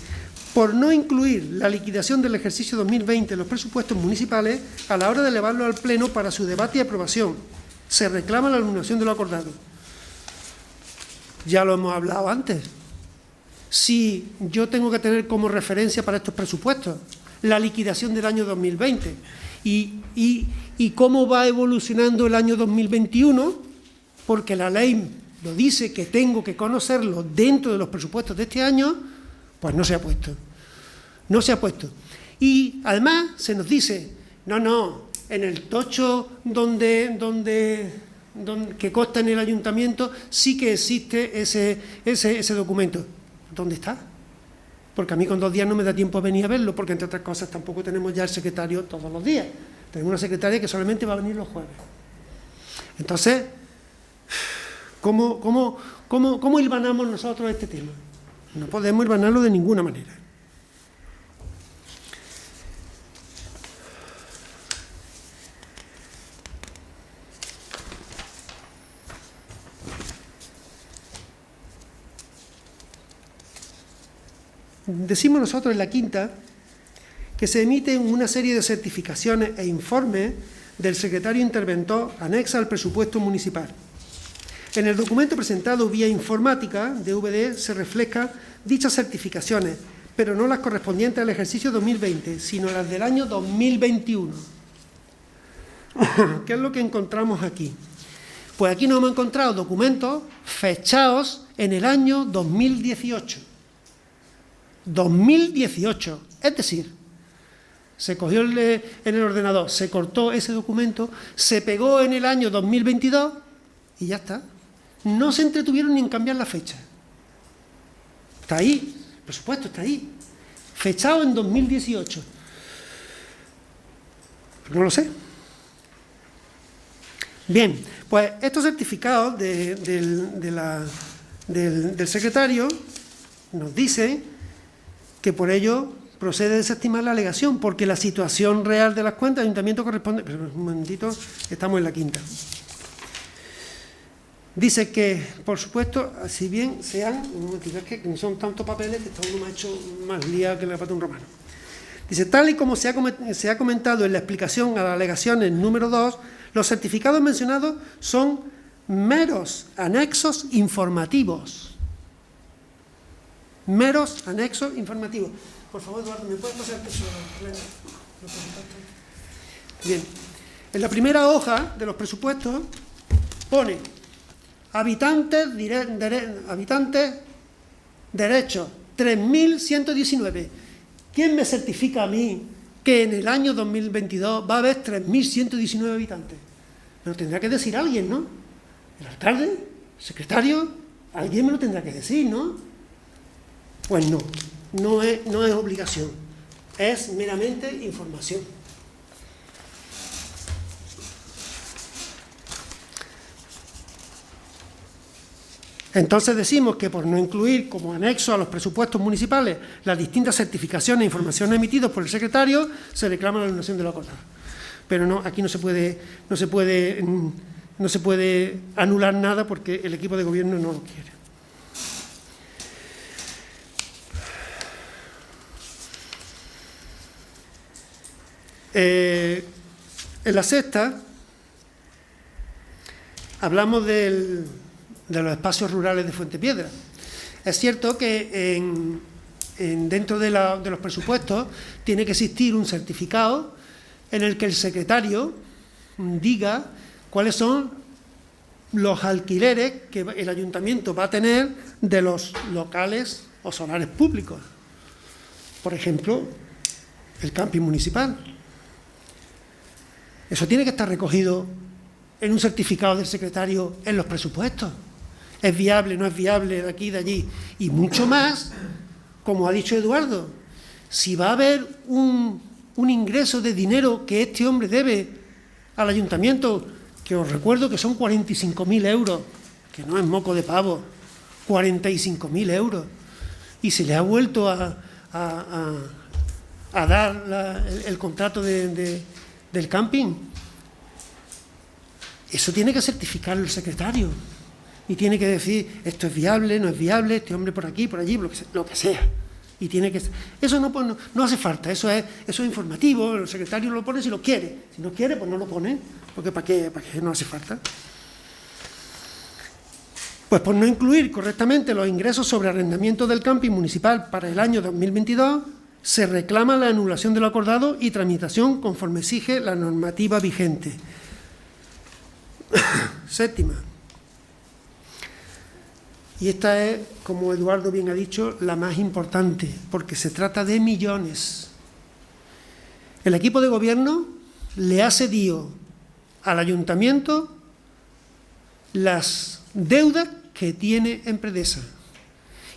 S3: por no incluir la liquidación del ejercicio 2020 en los presupuestos municipales a la hora de elevarlo al Pleno para su debate y aprobación, se reclama la anulación de lo acordado. Ya lo hemos hablado antes. Si yo tengo que tener como referencia para estos presupuestos la liquidación del año 2020 y cómo va evolucionando el año 2021, porque la ley lo dice que tengo que conocerlo dentro de los presupuestos de este año, pues no se ha puesto. No se ha puesto. Y además se nos dice, no, en el tocho que consta en el ayuntamiento sí que existe ese documento. ¿Dónde está? Porque a mí con 2 días no me da tiempo a venir a verlo, porque entre otras cosas tampoco tenemos ya el secretario todos los días. Tenemos una secretaria que solamente va a venir los jueves. Entonces, ¿cómo hilvanamos nosotros este tema? No podemos hilvanarlo de ninguna manera. Decimos nosotros en la quinta que se emiten una serie de certificaciones e informes del secretario interventor anexa al presupuesto municipal. En el documento presentado vía informática de VD se reflejan dichas certificaciones, pero no las correspondientes al ejercicio 2020, sino las del año 2021. ¿Qué es lo que encontramos aquí? Pues aquí nos hemos encontrado documentos fechados en el año 2018. 2018, es decir, se cogió en el ordenador, se cortó ese documento, se pegó en el año 2022 y ya está. No se entretuvieron ni en cambiar la fecha. Está ahí, el presupuesto está ahí, fechado en 2018. No lo sé. Bien, pues estos certificados del secretario nos dicen que por ello procede a desestimar la alegación, porque la situación real de las cuentas del ayuntamiento corresponde... Pero un momentito, estamos en la quinta. Dice que, por supuesto, si bien sean... Un momentito, es que no son tantos papeles que está uno me ha hecho más liado que la pata de un romano. Dice, tal y como se ha comentado en la explicación a las alegaciones número 2, los certificados mencionados son meros anexos informativos. Meros anexos informativos. Por favor, Eduardo, ¿me puedes pasar eso? Bien. En la primera hoja de los presupuestos pone habitantes, derechos, 3.119. ¿Quién me certifica a mí que en el año 2022 va a haber 3.119 habitantes? Me lo tendrá que decir alguien, ¿no? ¿El alcalde? ¿El secretario? Alguien me lo tendrá que decir, ¿no? Pues no es obligación, es meramente información. Entonces decimos que por no incluir como anexo a los presupuestos municipales las distintas certificaciones e informaciones emitidas por el secretario, se reclama la anulación de lo acordado. Pero no, aquí no se puede anular nada porque el equipo de gobierno no lo quiere. En la sexta hablamos de los espacios rurales de Fuentepiedra. Es cierto que dentro de los presupuestos tiene que existir un certificado en el que el secretario diga cuáles son los alquileres que el ayuntamiento va a tener de los locales o solares públicos. Por ejemplo, el camping municipal. Eso tiene que estar recogido en un certificado del secretario en los presupuestos. ¿Es viable, no es viable, de aquí, de allí? Y mucho más, como ha dicho Eduardo, si va a haber un ingreso de dinero que este hombre debe al ayuntamiento que os recuerdo que son 45.000 euros, que no es moco de pavo, 45.000 euros, y se le ha vuelto a dar el contrato del camping. Eso tiene que certificarlo el secretario y tiene que decir esto es viable, no es viable, este hombre por aquí, por allí, lo que sea. Y tiene que eso no hace falta, eso es informativo, el secretario lo pone si lo quiere, si no quiere pues no lo pone, porque ¿para qué no hace falta? Pues por no incluir correctamente los ingresos sobre arrendamiento del camping municipal para el año 2022, se reclama la anulación de lo acordado y tramitación conforme exige la normativa vigente. Séptima. Y esta es, como Eduardo bien ha dicho, la más importante, porque se trata de millones. El equipo de gobierno le ha cedido al ayuntamiento las deudas que tiene Empredesa.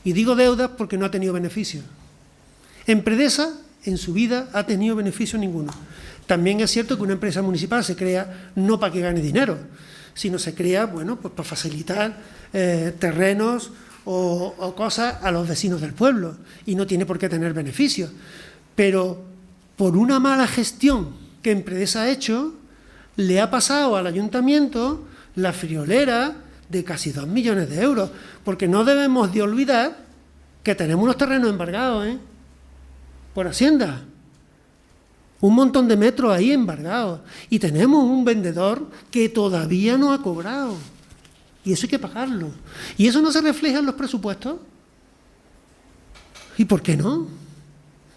S3: Y digo deudas porque no ha tenido beneficio. Empredesa en su vida ha tenido beneficio ninguno. También es cierto que una empresa municipal se crea no para que gane dinero, sino se crea, bueno, pues para facilitar terrenos o cosas a los vecinos del pueblo y no tiene por qué tener beneficios. Pero por una mala gestión que Empredesa ha hecho, le ha pasado al ayuntamiento la friolera de casi 2 millones de euros, porque no debemos de olvidar que tenemos unos terrenos embargados, por Hacienda. Un montón de metros ahí embargados. Y tenemos un vendedor que todavía no ha cobrado. Y eso hay que pagarlo. ¿Y eso no se refleja en los presupuestos? ¿Y por qué no?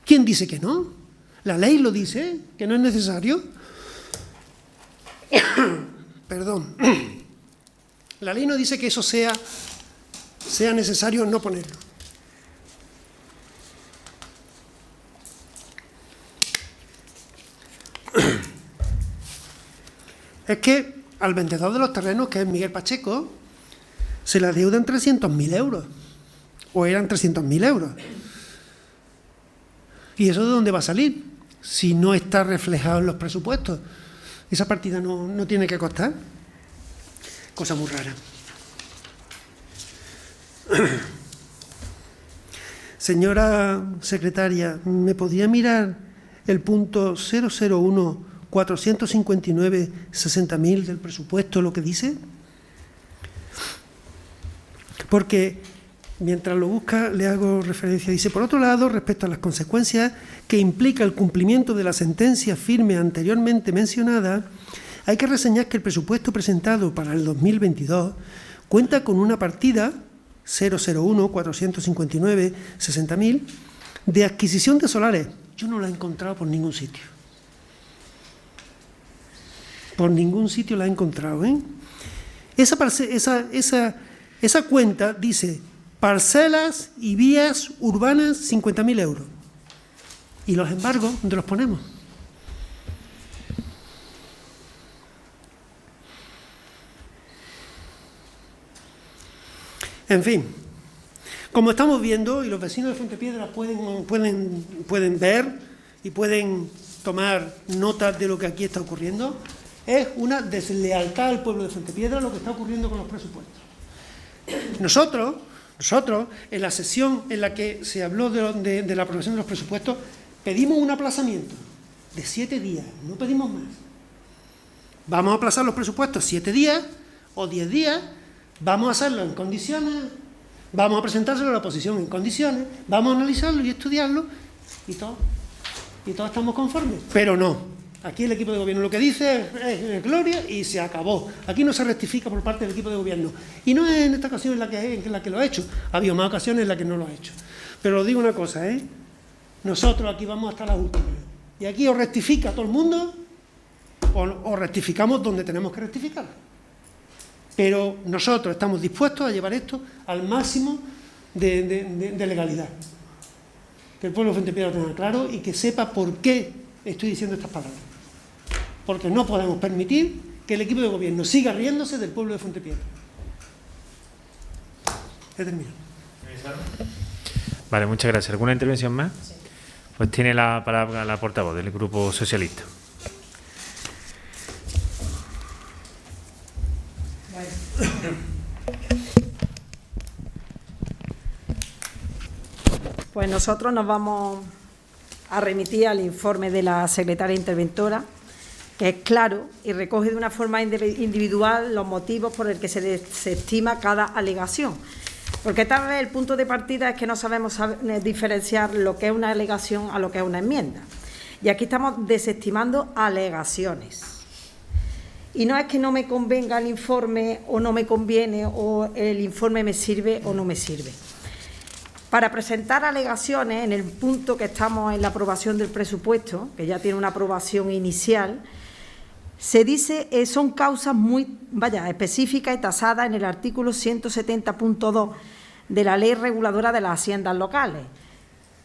S3: ¿Quién dice que no? ¿La ley lo dice? ¿Que no es necesario? Perdón. La ley no dice que eso sea necesario no ponerlo. Es que al vendedor de los terrenos, que es Miguel Pacheco, se le adeudan 300.000 euros, o eran 300.000 euros. ¿Y eso de dónde va a salir? Si no está reflejado en los presupuestos. Esa partida no tiene que costar. Cosa muy rara. Señora secretaria, ¿me podría mirar el punto 001 459 60.000 del presupuesto, lo que dice? Porque mientras lo busca le hago referencia. Dice, por otro lado, respecto a las consecuencias que implica el cumplimiento de la sentencia firme anteriormente mencionada, hay que reseñar que el presupuesto presentado para el 2022 cuenta con una partida 001 459 60.000 de adquisición de solares. Yo no la he encontrado por ningún sitio. Por ningún sitio la he encontrado, Esa cuenta dice parcelas y vías urbanas 50.000 euros. ¿Y los embargos dónde los ponemos? En fin, como estamos viendo, y los vecinos de Fuentepiedra pueden ver y pueden tomar nota de lo que aquí está ocurriendo, es una deslealtad al pueblo de Fuentepiedra lo que está ocurriendo con los presupuestos. Nosotros, en la sesión en la que se habló de la aprobación de los presupuestos, pedimos un aplazamiento de 7 días, no pedimos más. Vamos a aplazar los presupuestos 7 días o 10 días, vamos a hacerlo en condiciones, vamos a presentárselo a la oposición en condiciones, vamos a analizarlo y estudiarlo y todos estamos conformes. Pero no. Aquí el equipo de gobierno lo que dice es gloria y se acabó. Aquí no se rectifica por parte del equipo de gobierno. Y no es en esta ocasión en la que lo ha hecho. Ha habido más ocasiones en las que no lo ha hecho. Pero os digo una cosa, nosotros aquí vamos hasta las últimas. Y aquí o rectifica todo el mundo o rectificamos donde tenemos que rectificar. Pero nosotros estamos dispuestos a llevar esto al máximo de legalidad. Que el pueblo de Fuentepiedra lo tenga claro y que sepa por qué estoy diciendo estas palabras. Porque no podemos permitir que el equipo de gobierno siga riéndose del pueblo de Fuentepiedra. He terminado.
S1: Vale, muchas gracias. ¿Alguna intervención más? Sí. Pues tiene la palabra la portavoz del Grupo Socialista.
S4: Pues nosotros nos vamos a remitir al informe de la secretaria interventora, que es claro y recoge de una forma individual los motivos por el que se desestima cada alegación. Porque tal vez el punto de partida es que no sabemos diferenciar lo que es una alegación a lo que es una enmienda. Y aquí estamos desestimando alegaciones. Y no es que no me convenga el informe o no me conviene, o el informe me sirve o no me sirve. Para presentar alegaciones, en el punto que estamos en la aprobación del presupuesto, que ya tiene una aprobación inicial, se dice son causas muy específicas y tasadas en el artículo 170.2 de la Ley Reguladora de las Haciendas Locales.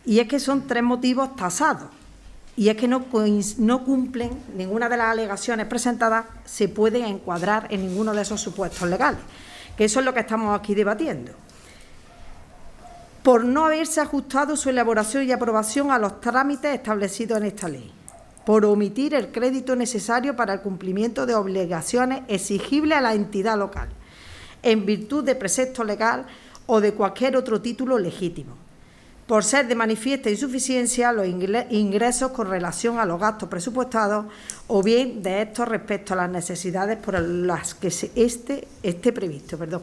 S4: Y es que son 3 motivos tasados. Y es que no cumplen, ninguna de las alegaciones presentadas se puede encuadrar en ninguno de esos supuestos legales, que eso es lo que estamos aquí debatiendo. Por no haberse ajustado su elaboración y aprobación a los trámites establecidos en esta ley, por omitir el crédito necesario para el cumplimiento de obligaciones exigibles a la entidad local, en virtud de precepto legal o de cualquier otro título legítimo, por ser de manifiesta insuficiencia los ingresos con relación a los gastos presupuestados o bien de estos respecto a las necesidades por las que esté previsto. O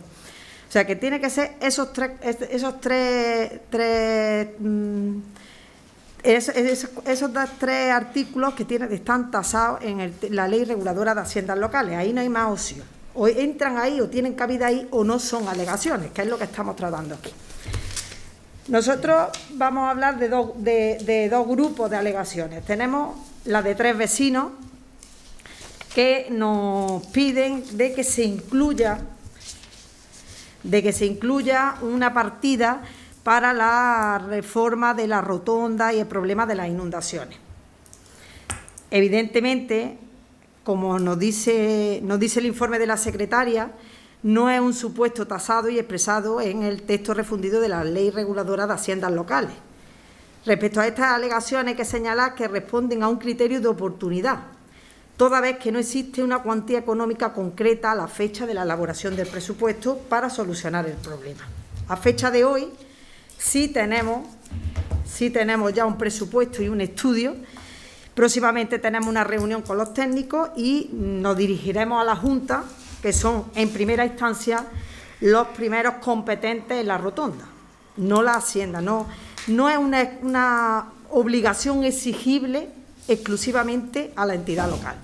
S4: sea, que tiene que ser esos tres artículos que están tasados en la Ley Reguladora de Haciendas Locales. Ahí no hay más opción. O entran ahí, o tienen cabida ahí, o no son alegaciones, que es lo que estamos tratando aquí. Nosotros vamos a hablar de dos grupos de alegaciones. Tenemos la de 3 vecinos que nos piden de que se incluya una partida para la reforma de la rotonda y el problema de las inundaciones. Evidentemente, como nos dice el informe de la secretaria, no es un supuesto tasado y expresado en el texto refundido de la Ley Reguladora de Haciendas Locales. Respecto a estas alegaciones hay que señalar que responden a un criterio de oportunidad, toda vez que no existe una cuantía económica concreta a la fecha de la elaboración del presupuesto para solucionar el problema. A fecha de hoy sí tenemos ya un presupuesto y un estudio. Próximamente tenemos una reunión con los técnicos y nos dirigiremos a la Junta, que son en primera instancia los primeros competentes en la rotonda, no la Hacienda. No es una obligación exigible exclusivamente a la entidad local.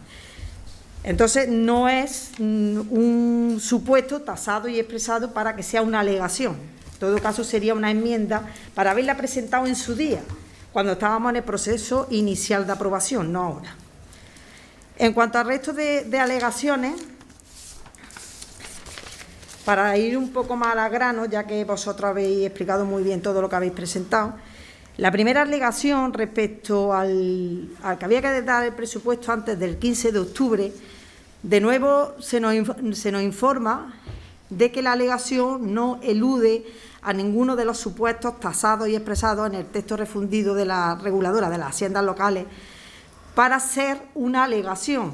S4: Entonces, no es un supuesto tasado y expresado para que sea una alegación. En todo caso, sería una enmienda para haberla presentado en su día, cuando estábamos en el proceso inicial de aprobación, no ahora. En cuanto al resto de alegaciones, para ir un poco más al grano, ya que vosotros habéis explicado muy bien todo lo que habéis presentado, la primera alegación respecto al que había que dar el presupuesto antes del 15 de octubre, de nuevo se nos informa de que la alegación no elude a ninguno de los supuestos tasados y expresados en el texto refundido de la Reguladora de las Haciendas Locales para ser una alegación.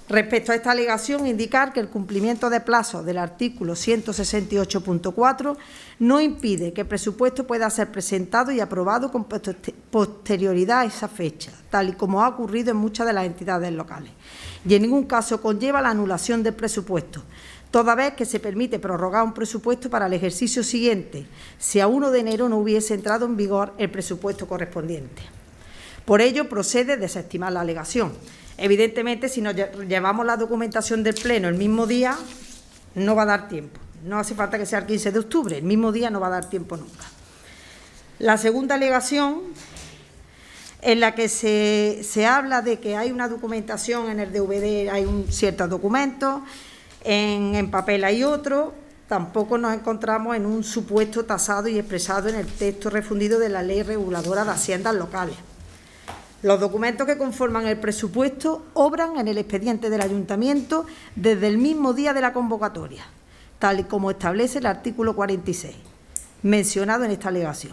S4: Respecto a esta alegación, indicar que el cumplimiento de plazos del artículo 168.4 no impide que el presupuesto pueda ser presentado y aprobado con posterioridad a esa fecha, tal y como ha ocurrido en muchas de las entidades locales, y en ningún caso conlleva la anulación del presupuesto, toda vez que se permite prorrogar un presupuesto para el ejercicio siguiente, si a 1 de enero no hubiese entrado en vigor el presupuesto correspondiente. Por ello, procede desestimar la alegación. Evidentemente, si nos llevamos la documentación del Pleno el mismo día, no va a dar tiempo. No hace falta que sea el 15 de octubre, el mismo día no va a dar tiempo nunca. La segunda alegación, en la que se habla de que hay una documentación en el DVD, hay ciertos documentos, en papel hay otro, tampoco nos encontramos en un supuesto tasado y expresado en el texto refundido de la Ley Reguladora de Haciendas Locales. Los documentos que conforman el presupuesto obran en el expediente del Ayuntamiento desde el mismo día de la convocatoria, tal y como establece el artículo 46, mencionado en esta alegación.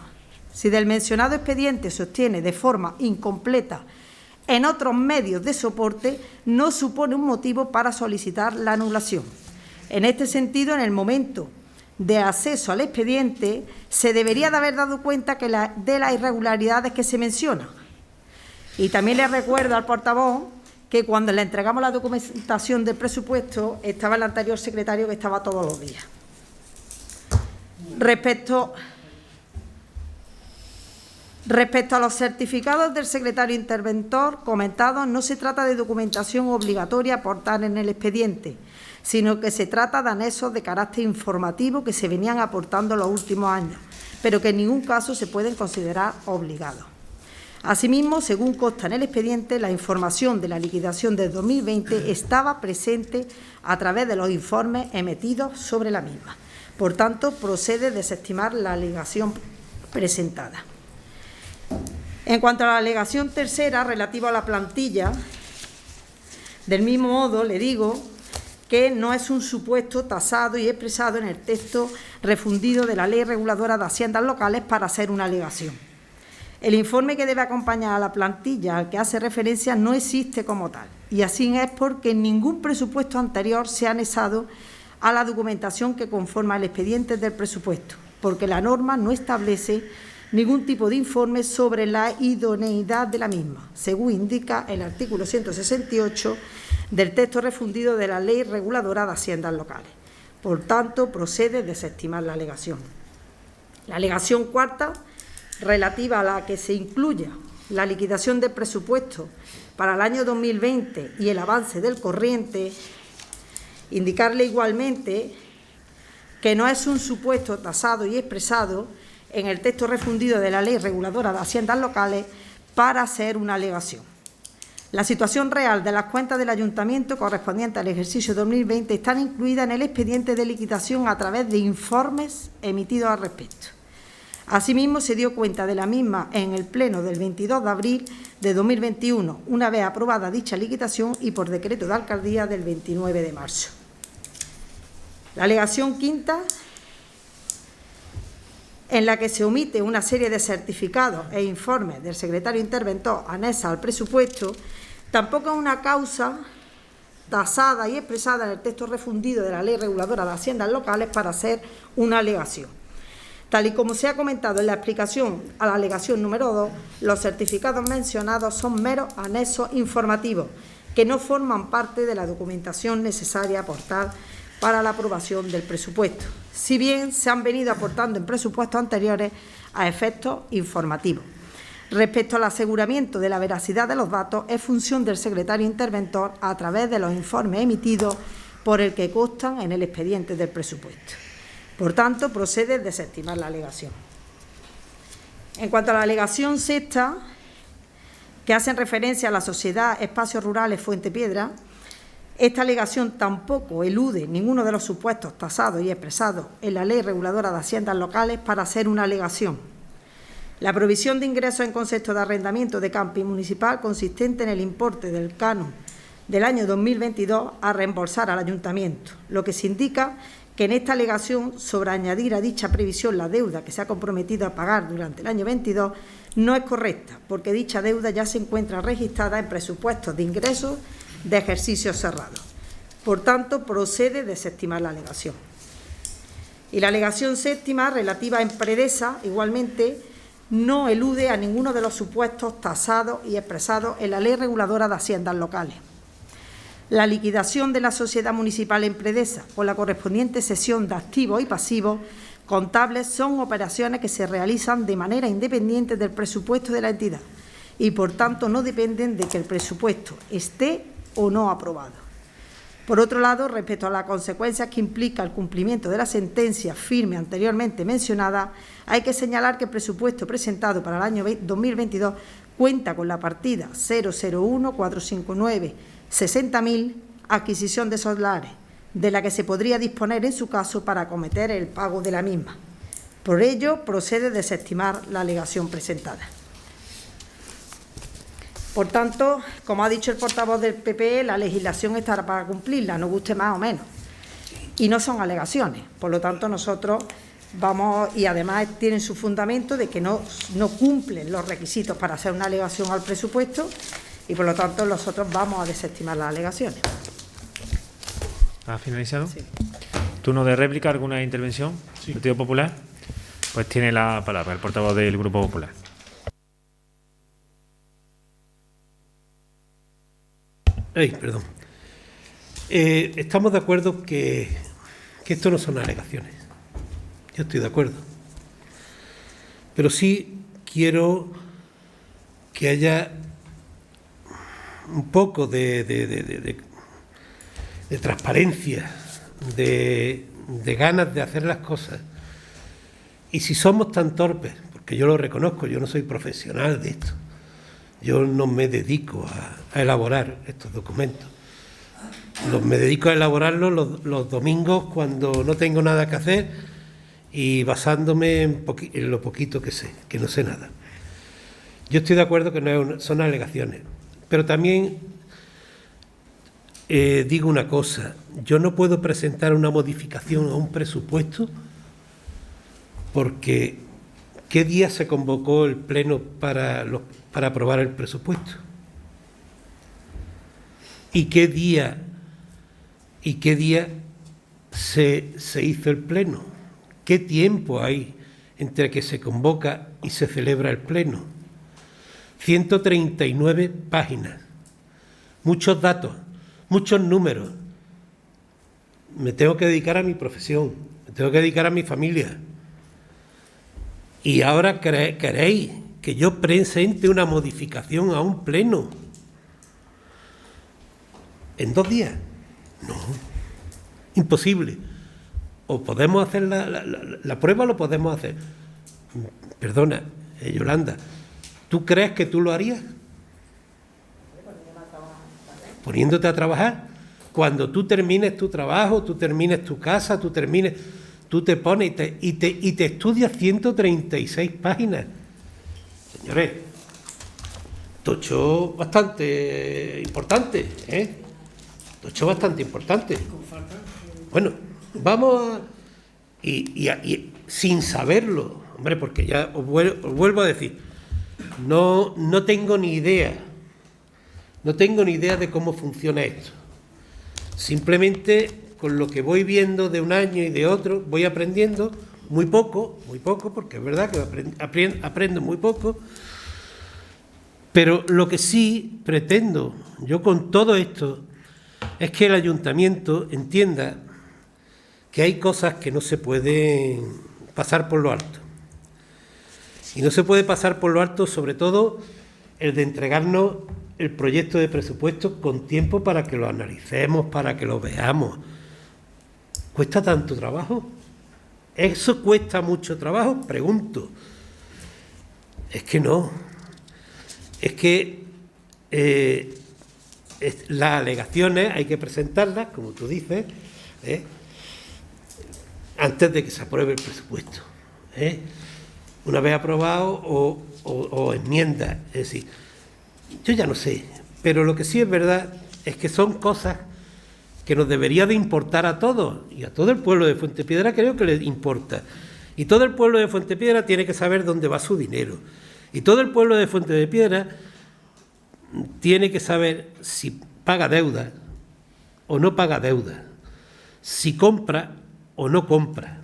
S4: Si del mencionado expediente se obtiene de forma incompleta en otros medios de soporte no supone un motivo para solicitar la anulación. En este sentido, en el momento de acceso al expediente, se debería de haber dado cuenta de las irregularidades que se mencionan. Y también le recuerdo al portavoz que cuando le entregamos la documentación del presupuesto estaba el anterior secretario, que estaba todos los días. Respecto a los certificados del secretario interventor comentados, no se trata de documentación obligatoria a aportar en el expediente, sino que se trata de anexos de carácter informativo que se venían aportando en los últimos años, pero que en ningún caso se pueden considerar obligados. Asimismo, según consta en el expediente, la información de la liquidación del 2020 estaba presente a través de los informes emitidos sobre la misma. Por tanto, procede desestimar la alegación presentada. En cuanto a la alegación tercera, relativa a la plantilla, del mismo modo le digo que no es un supuesto tasado y expresado en el texto refundido de la Ley Reguladora de Haciendas Locales para hacer una alegación. El informe que debe acompañar a la plantilla al que hace referencia no existe como tal, y así es porque ningún presupuesto anterior se ha anexado a la documentación que conforma el expediente del presupuesto, porque la norma no establece ningún tipo de informe sobre la idoneidad de la misma, según indica el artículo 168 del texto refundido de la Ley Reguladora de Haciendas Locales. Por tanto, procede desestimar la alegación. La alegación cuarta, relativa a la que se incluya la liquidación del presupuesto para el año 2020 y el avance del corriente, indicarle igualmente que no es un supuesto tasado y expresado en el texto refundido de la Ley Reguladora de Haciendas Locales para hacer una alegación. La situación real de las cuentas del Ayuntamiento correspondiente al ejercicio 2020 están incluidas en el expediente de liquidación a través de informes emitidos al respecto. Asimismo, se dio cuenta de la misma en el Pleno del 22 de abril de 2021, una vez aprobada dicha liquidación y por decreto de alcaldía del 29 de marzo. La alegación quinta, en la que se omite una serie de certificados e informes del secretario interventor anexa al presupuesto, tampoco es una causa tasada y expresada en el texto refundido de la Ley Reguladora de Haciendas Locales para hacer una alegación. Tal y como se ha comentado en la explicación a la alegación número 2, los certificados mencionados son meros anexos informativos que no forman parte de la documentación necesaria a aportar para la aprobación del presupuesto, si bien se han venido aportando en presupuestos anteriores a efectos informativos. Respecto al aseguramiento de la veracidad de los datos, es función del secretario interventor a través de los informes emitidos por el que constan en el expediente del presupuesto. Por tanto, procede desestimar la alegación. En cuanto a la alegación sexta, que hacen referencia a la Sociedad Espacios Rurales Fuente Piedra, esta alegación tampoco elude ninguno de los supuestos tasados y expresados en la Ley Reguladora de Haciendas Locales para hacer una alegación. La provisión de ingresos en concepto de arrendamiento de camping municipal consistente en el importe del canon del año 2022 a reembolsar al Ayuntamiento, lo que se indica que en esta alegación, sobre añadir a dicha previsión la deuda que se ha comprometido a pagar durante el año 22, no es correcta, porque dicha deuda ya se encuentra registrada en presupuestos de ingresos de ejercicios cerrados. Por tanto, procede desestimar la alegación. Y la alegación séptima, relativa a Empredesa, igualmente, no elude a ninguno de los supuestos tasados y expresados en la Ley Reguladora de Haciendas Locales. La liquidación de la sociedad municipal Empredesa o la correspondiente cesión de activos y pasivos contables son operaciones que se realizan de manera independiente del presupuesto de la entidad y, por tanto, no dependen de que el presupuesto esté o no aprobado. Por otro lado, respecto a las consecuencias que implica el cumplimiento de la sentencia firme anteriormente mencionada, hay que señalar que el presupuesto presentado para el año 2022 cuenta con la partida 001-459-60.000, adquisición de solares, de la que se podría disponer en su caso para acometer el pago de la misma. Por ello, procede desestimar la alegación presentada. Por tanto, como ha dicho el portavoz del PP, la legislación estará para cumplirla, nos guste más o menos. Y no son alegaciones. Por lo tanto, nosotros vamos, y además tienen su fundamento de que no cumplen los requisitos para hacer una alegación al presupuesto, y por lo tanto nosotros vamos a desestimar las alegaciones.
S1: ¿Ha finalizado?
S4: Sí.
S1: ¿Turno de réplica? ¿Alguna intervención?
S2: Sí.
S1: ¿Partido Popular? Pues tiene la palabra el portavoz del Grupo Popular.
S2: Perdón. Estamos de acuerdo que esto no son alegaciones. Yo estoy de acuerdo. Pero sí quiero que haya un poco de transparencia, de ganas de hacer las cosas. Y si somos tan torpes, porque yo lo reconozco, yo no soy profesional de esto, yo no me dedico a elaborar estos documentos. Me dedico a elaborarlos los domingos cuando no tengo nada que hacer y basándome en lo poquito que sé, que no sé nada. Yo estoy de acuerdo que no son alegaciones, pero también digo una cosa: yo no puedo presentar una modificación a un presupuesto porque ¿qué día se convocó el Pleno para aprobar el presupuesto? ¿Y qué día se hizo el Pleno? ¿Qué tiempo hay entre que se convoca y se celebra el Pleno? 139 páginas, muchos datos, muchos números. Me tengo que dedicar a mi profesión, me tengo que dedicar a mi familia. Y ahora queréis que yo presente una modificación a un Pleno en 2 días. No, imposible. O podemos hacer la prueba, lo podemos hacer. Perdona, Yolanda, ¿tú crees que tú lo harías? Poniéndote a trabajar. Cuando tú termines tu trabajo, tú termines tu casa, tú te pones y te estudias 136 páginas. Señores, tocho bastante importante, ¿eh? Tocho bastante importante. Bueno, vamos a... Y sin saberlo, hombre, porque ya os vuelvo a decir, no tengo ni idea. No tengo ni idea de cómo funciona esto. Simplemente con lo que voy viendo de un año y de otro, voy aprendiendo muy poco, porque es verdad que aprendo muy poco, pero lo que sí pretendo yo con todo esto es que el ayuntamiento entienda que hay cosas que no se pueden pasar por lo alto. Y no se puede pasar por lo alto, sobre todo, el de entregarnos el proyecto de presupuesto con tiempo para que lo analicemos, para que lo veamos. ¿Cuesta tanto trabajo? ¿Eso cuesta mucho trabajo? Pregunto. Es que no. Es que las alegaciones hay que presentarlas, como tú dices, antes de que se apruebe el presupuesto. Una vez aprobado o enmiendas. Es decir, yo ya no sé, pero lo que sí es verdad es que son cosas que nos debería de importar a todos, y a todo el pueblo de Fuentepiedra creo que les importa. Y todo el pueblo de Fuentepiedra tiene que saber dónde va su dinero. Y todo el pueblo de Fuentepiedra tiene que saber si paga deuda o no paga deuda, si compra o no compra.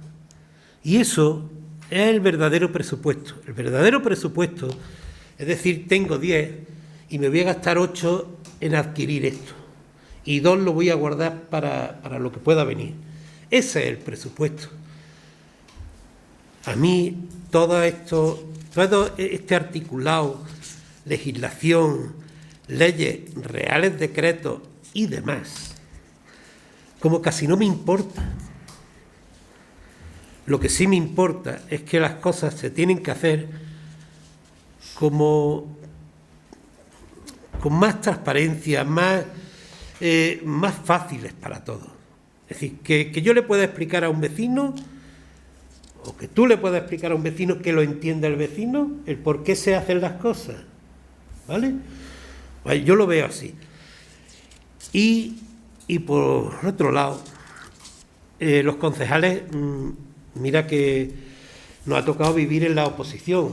S2: Y eso es el verdadero presupuesto. El verdadero presupuesto es decir, tengo 10 y me voy a gastar 8 en adquirir esto. Y 2 lo voy a guardar para lo que pueda venir. Ese es el presupuesto. A mí todo este articulado, legislación, leyes, reales decretos y demás, como casi no me importa. Lo que sí me importa es que las cosas se tienen que hacer como con más transparencia, más fáciles para todos. Es decir, que yo le pueda explicar a un vecino, o que tú le puedas explicar a un vecino, que lo entienda el vecino, el por qué se hacen las cosas. ¿Vale? Pues yo lo veo así. Y por otro lado, los concejales, mira que nos ha tocado vivir en la oposición.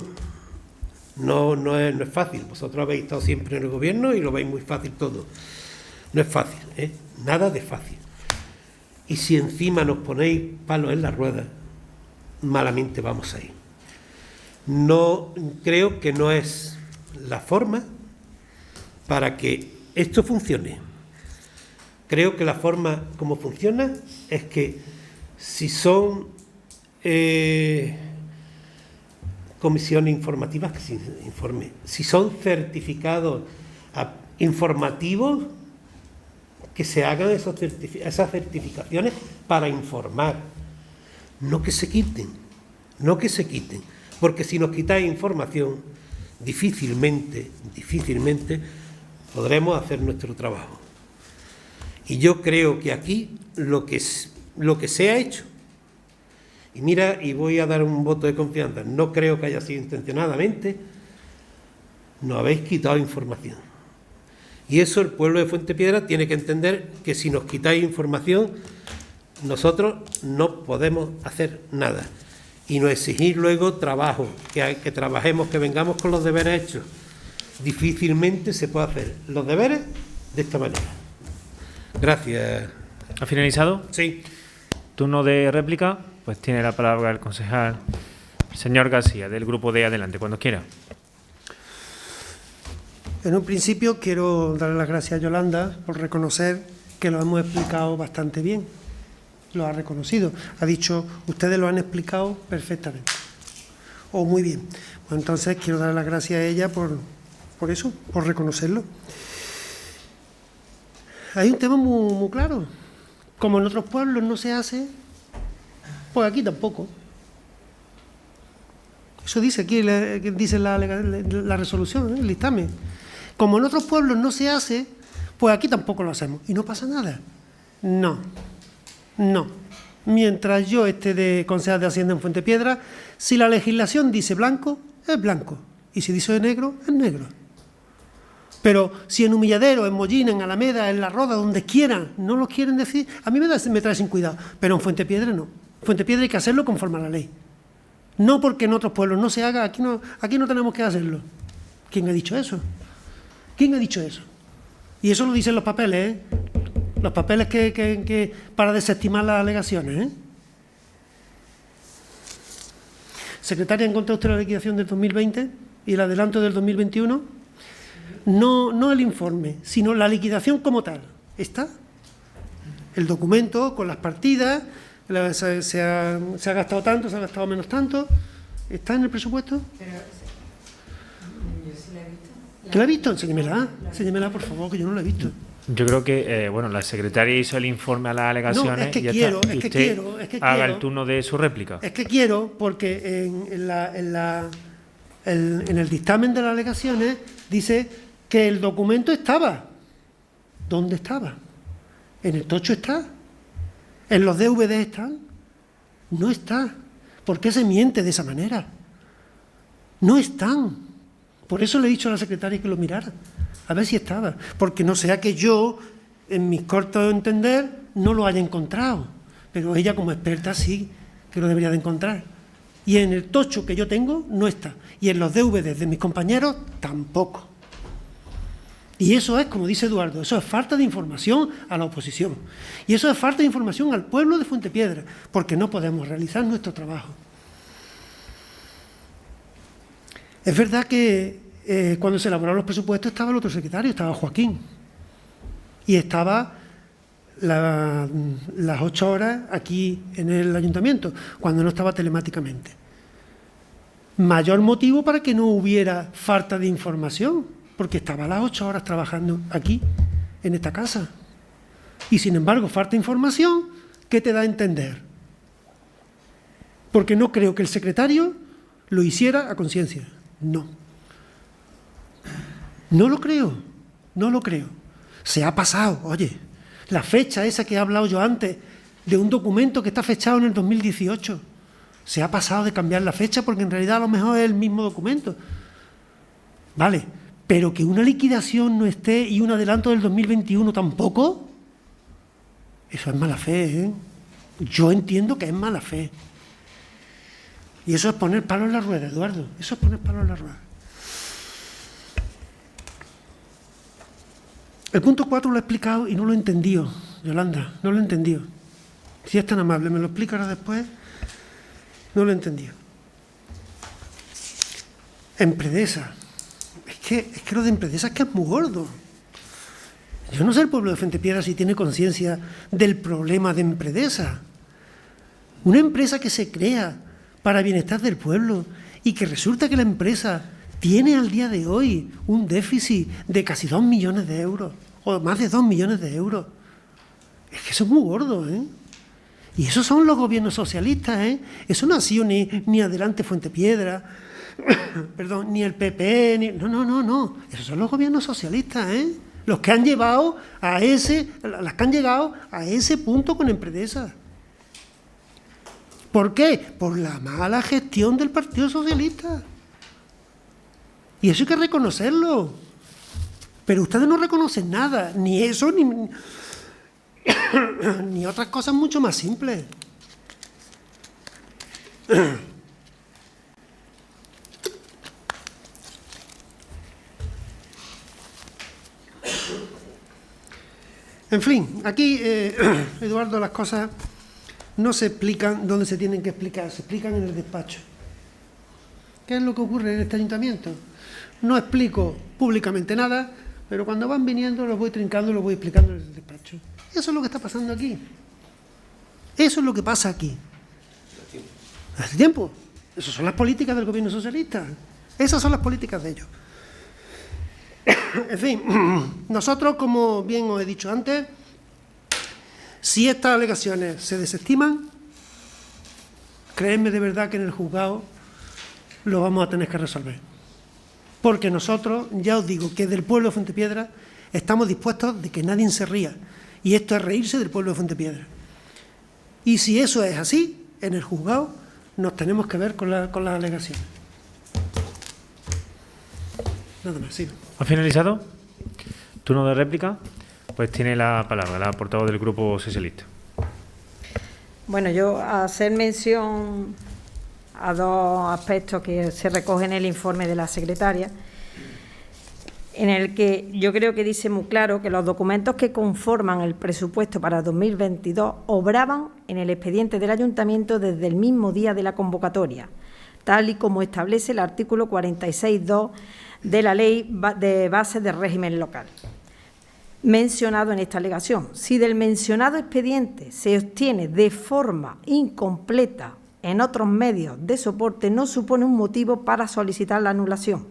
S2: No es fácil. Vosotros habéis estado siempre en el gobierno y lo veis muy fácil todo. No es fácil, nada de fácil. Y si encima nos ponéis palos en las ruedas, malamente vamos a ir. No, creo que no es la forma para que esto funcione. Creo que la forma como funciona es que si son comisiones informativas, que se informe. Si son certificados informativos, que se hagan esas certificaciones para informar. No que se quiten, porque si nos quitáis información, difícilmente podremos hacer nuestro trabajo. Y yo creo que aquí lo que se ha hecho, y mira, y voy a dar un voto de confianza, no creo que haya sido intencionadamente, nos habéis quitado información. Y eso el pueblo de Fuentepiedra tiene que entender que si nos quitáis información, nosotros no podemos hacer nada. Y nos exigir luego trabajo, que trabajemos, que vengamos con los deberes hechos. Difícilmente se puede hacer los deberes de esta manera. Gracias.
S1: ¿Ha finalizado?
S2: Sí.
S1: Turno de réplica, pues tiene la palabra el concejal señor García, del grupo de Adelante, cuando quiera.
S3: En un principio quiero darle las gracias a Yolanda por reconocer que lo hemos explicado bastante bien. Lo ha reconocido. Ha dicho, ustedes lo han explicado perfectamente. O muy bien. Pues entonces quiero darle las gracias a ella por eso, por reconocerlo. Hay un tema muy claro. Como en otros pueblos no se hace, pues aquí tampoco. Eso dice aquí, dice la resolución, el dictamen. Como en otros pueblos no se hace, pues aquí tampoco lo hacemos. Y no pasa nada. No. Mientras yo esté de concejal de Hacienda en Fuentepiedra, si la legislación dice blanco, es blanco. Y si dice negro, es negro. Pero si en Humilladero, en Mollina, en Alameda, en La Roda, donde quieran, no lo quieren decir, a mí me trae sin cuidado. Pero en Fuentepiedra no. En Fuentepiedra hay que hacerlo conforme a la ley. No porque en otros pueblos no se haga, aquí no tenemos que hacerlo. ¿Quién ha dicho eso? ¿Quién ha dicho eso? Y eso lo dicen los papeles, los papeles que para desestimar las alegaciones. Secretaria, ¿encontró usted la liquidación del 2020 y el adelanto del 2021? No el informe, sino la liquidación como tal. ¿Está? El documento con las partidas, se ha gastado tanto, se ha gastado menos tanto. ¿Está en el presupuesto?
S5: Pero yo sí la he visto.
S3: ¿Que la ha visto? Enséñemela, por favor, que yo no la he visto.
S1: Yo creo que, la secretaria hizo el informe a las alegaciones.
S3: No, es que
S1: y ya
S3: quiero,
S1: está.
S3: es que
S1: Usted
S3: quiero, es que
S1: haga
S3: quiero.
S1: el turno de su réplica.
S3: Es que quiero, porque en el dictamen de las alegaciones dice que el documento estaba. ¿Dónde estaba? ¿En el tocho está? ¿En los DVD están? No está. ¿Por qué se miente de esa manera? No están. Por eso le he dicho a la secretaria que lo mirara, a ver si estaba. Porque no sea que yo, en mis cortos entender, no lo haya encontrado. Pero ella, como experta, sí que lo debería de encontrar. Y en el tocho que yo tengo, no está. Y en los DVDs de mis compañeros, tampoco. Y eso es, como dice Eduardo, eso es falta de información a la oposición. Y eso es falta de información al pueblo de Fuentepiedra, porque no podemos realizar nuestro trabajo. Es verdad que cuando se elaboraron los presupuestos estaba el otro secretario, estaba Joaquín. Y estaba las 8 horas aquí en el ayuntamiento, cuando no estaba telemáticamente. Mayor motivo para que no hubiera falta de información, porque estaba a las 8 horas trabajando aquí, en esta casa. Y sin embargo, falta información, ¿qué te da a entender? Porque no creo que el secretario lo hiciera a conciencia. No. No lo creo. Se ha pasado, oye, la fecha esa que he hablado yo antes, de un documento que está fechado en el 2018, se ha pasado de cambiar la fecha porque en realidad a lo mejor es el mismo documento. Vale, pero que una liquidación no esté y un adelanto del 2021 tampoco, eso es mala fe, ¿eh? Yo entiendo que es mala fe. Y eso es poner palo en la rueda, Eduardo, eso es poner palo en la rueda. El punto 4 lo he explicado y no lo he entendido, Yolanda, no lo he entendido. Si es tan amable, me lo explica ahora después. No lo he entendido. Empredesa. Es que lo de Empredesa es que es muy gordo. Yo no sé el pueblo de Fuentepiedra si tiene conciencia del problema de Empredesa. Una empresa que se crea para bienestar del pueblo y que resulta que la empresa tiene al día de hoy un déficit de casi 2 millones de euros, o más de 2 millones de euros. Es que eso es muy gordo, ¿eh? Y esos son los gobiernos socialistas, ¿eh? Eso no ha sido ni Adelante Fuentepiedra, perdón, ni el PP, no. Esos son los gobiernos socialistas, ¿eh? Los que han llevado a las que han llegado a ese punto con Empredesa. ¿Por qué? Por la mala gestión del Partido Socialista. Y eso hay que reconocerlo. Pero ustedes no reconocen nada, ni eso, ni otras cosas mucho más simples. En fin, aquí, Eduardo, las cosas no se explican donde se tienen que explicar, se explican en el despacho. ¿Qué es lo que ocurre en este ayuntamiento? No explico públicamente nada, pero cuando van viniendo los voy trincando, los voy explicando en el despacho. Eso es lo que está pasando aquí. Eso es lo que pasa aquí. Hace tiempo. Esas son las políticas del gobierno socialista. Esas son las políticas de ellos. En fin, nosotros, como bien os he dicho antes, si estas alegaciones se desestiman, créanme de verdad que en el juzgado lo vamos a tener que resolver. Porque nosotros, ya os digo, que del pueblo de Fuentepiedra estamos dispuestos de que nadie se ría. Y esto es reírse del pueblo de Fuentepiedra. Y si eso es así, en el juzgado nos tenemos que ver con las alegaciones. Nada más, sí.
S1: ¿Ha finalizado? ¿Turno de réplica? Pues tiene la palabra la portavoz del Grupo Socialista.
S4: Bueno, yo hacer mención a dos aspectos que se recogen en el informe de la secretaria, en el que yo creo que dice muy claro que los documentos que conforman el presupuesto para 2022 obraban en el expediente del Ayuntamiento desde el mismo día de la convocatoria, tal y como establece el artículo 46.2 de la Ley de Bases del Régimen Local, mencionado en esta alegación. Si del mencionado expediente se obtiene de forma incompleta en otros medios de soporte, no supone un motivo para solicitar la anulación.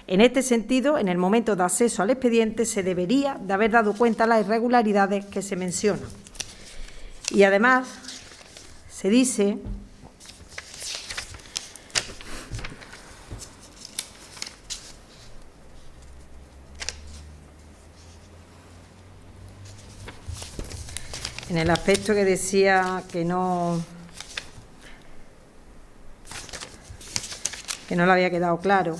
S4: En este sentido, en el momento de acceso al expediente se debería de haber dado cuenta de las irregularidades que se mencionan. Y además, se dice en el aspecto que decía que no le había quedado claro.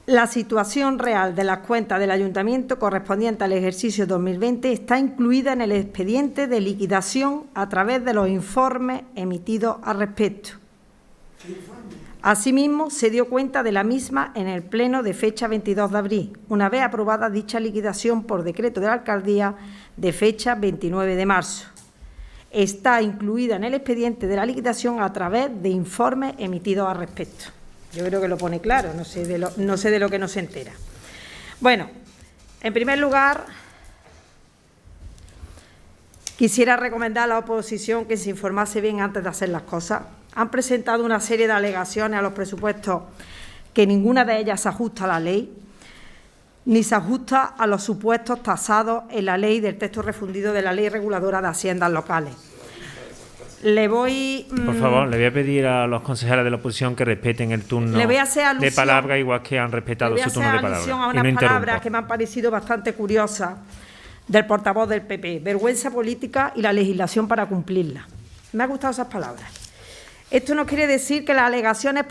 S4: La situación real de las cuentas del Ayuntamiento correspondiente al ejercicio 2020 está incluida en el expediente de liquidación a través de los informes emitidos al respecto. Asimismo, se dio cuenta de la misma en el pleno de fecha 22 de abril, una vez aprobada dicha liquidación por decreto de la alcaldía de fecha 29 de marzo. Está incluida en el expediente de la liquidación a través de informes emitidos al respecto. Yo creo que lo pone claro, no sé de lo que no se entera. Bueno, en primer lugar, quisiera recomendar a la oposición que se informase bien antes de hacer las cosas. Han presentado una serie de alegaciones a los presupuestos que ninguna de ellas se ajusta a la ley, ni se ajusta a los supuestos tasados en la ley del texto refundido de la Ley Reguladora de Haciendas Locales.
S1: Por favor, le voy a pedir a los consejeros de la oposición que respeten el turno de palabra, igual que han respetado su turno de palabra.
S4: Le voy a hacer alusión a unas palabras que me han parecido bastante curiosas del portavoz del PP. Vergüenza política y la legislación para cumplirla. Me han gustado esas palabras. Esto quiere decir que las alegaciones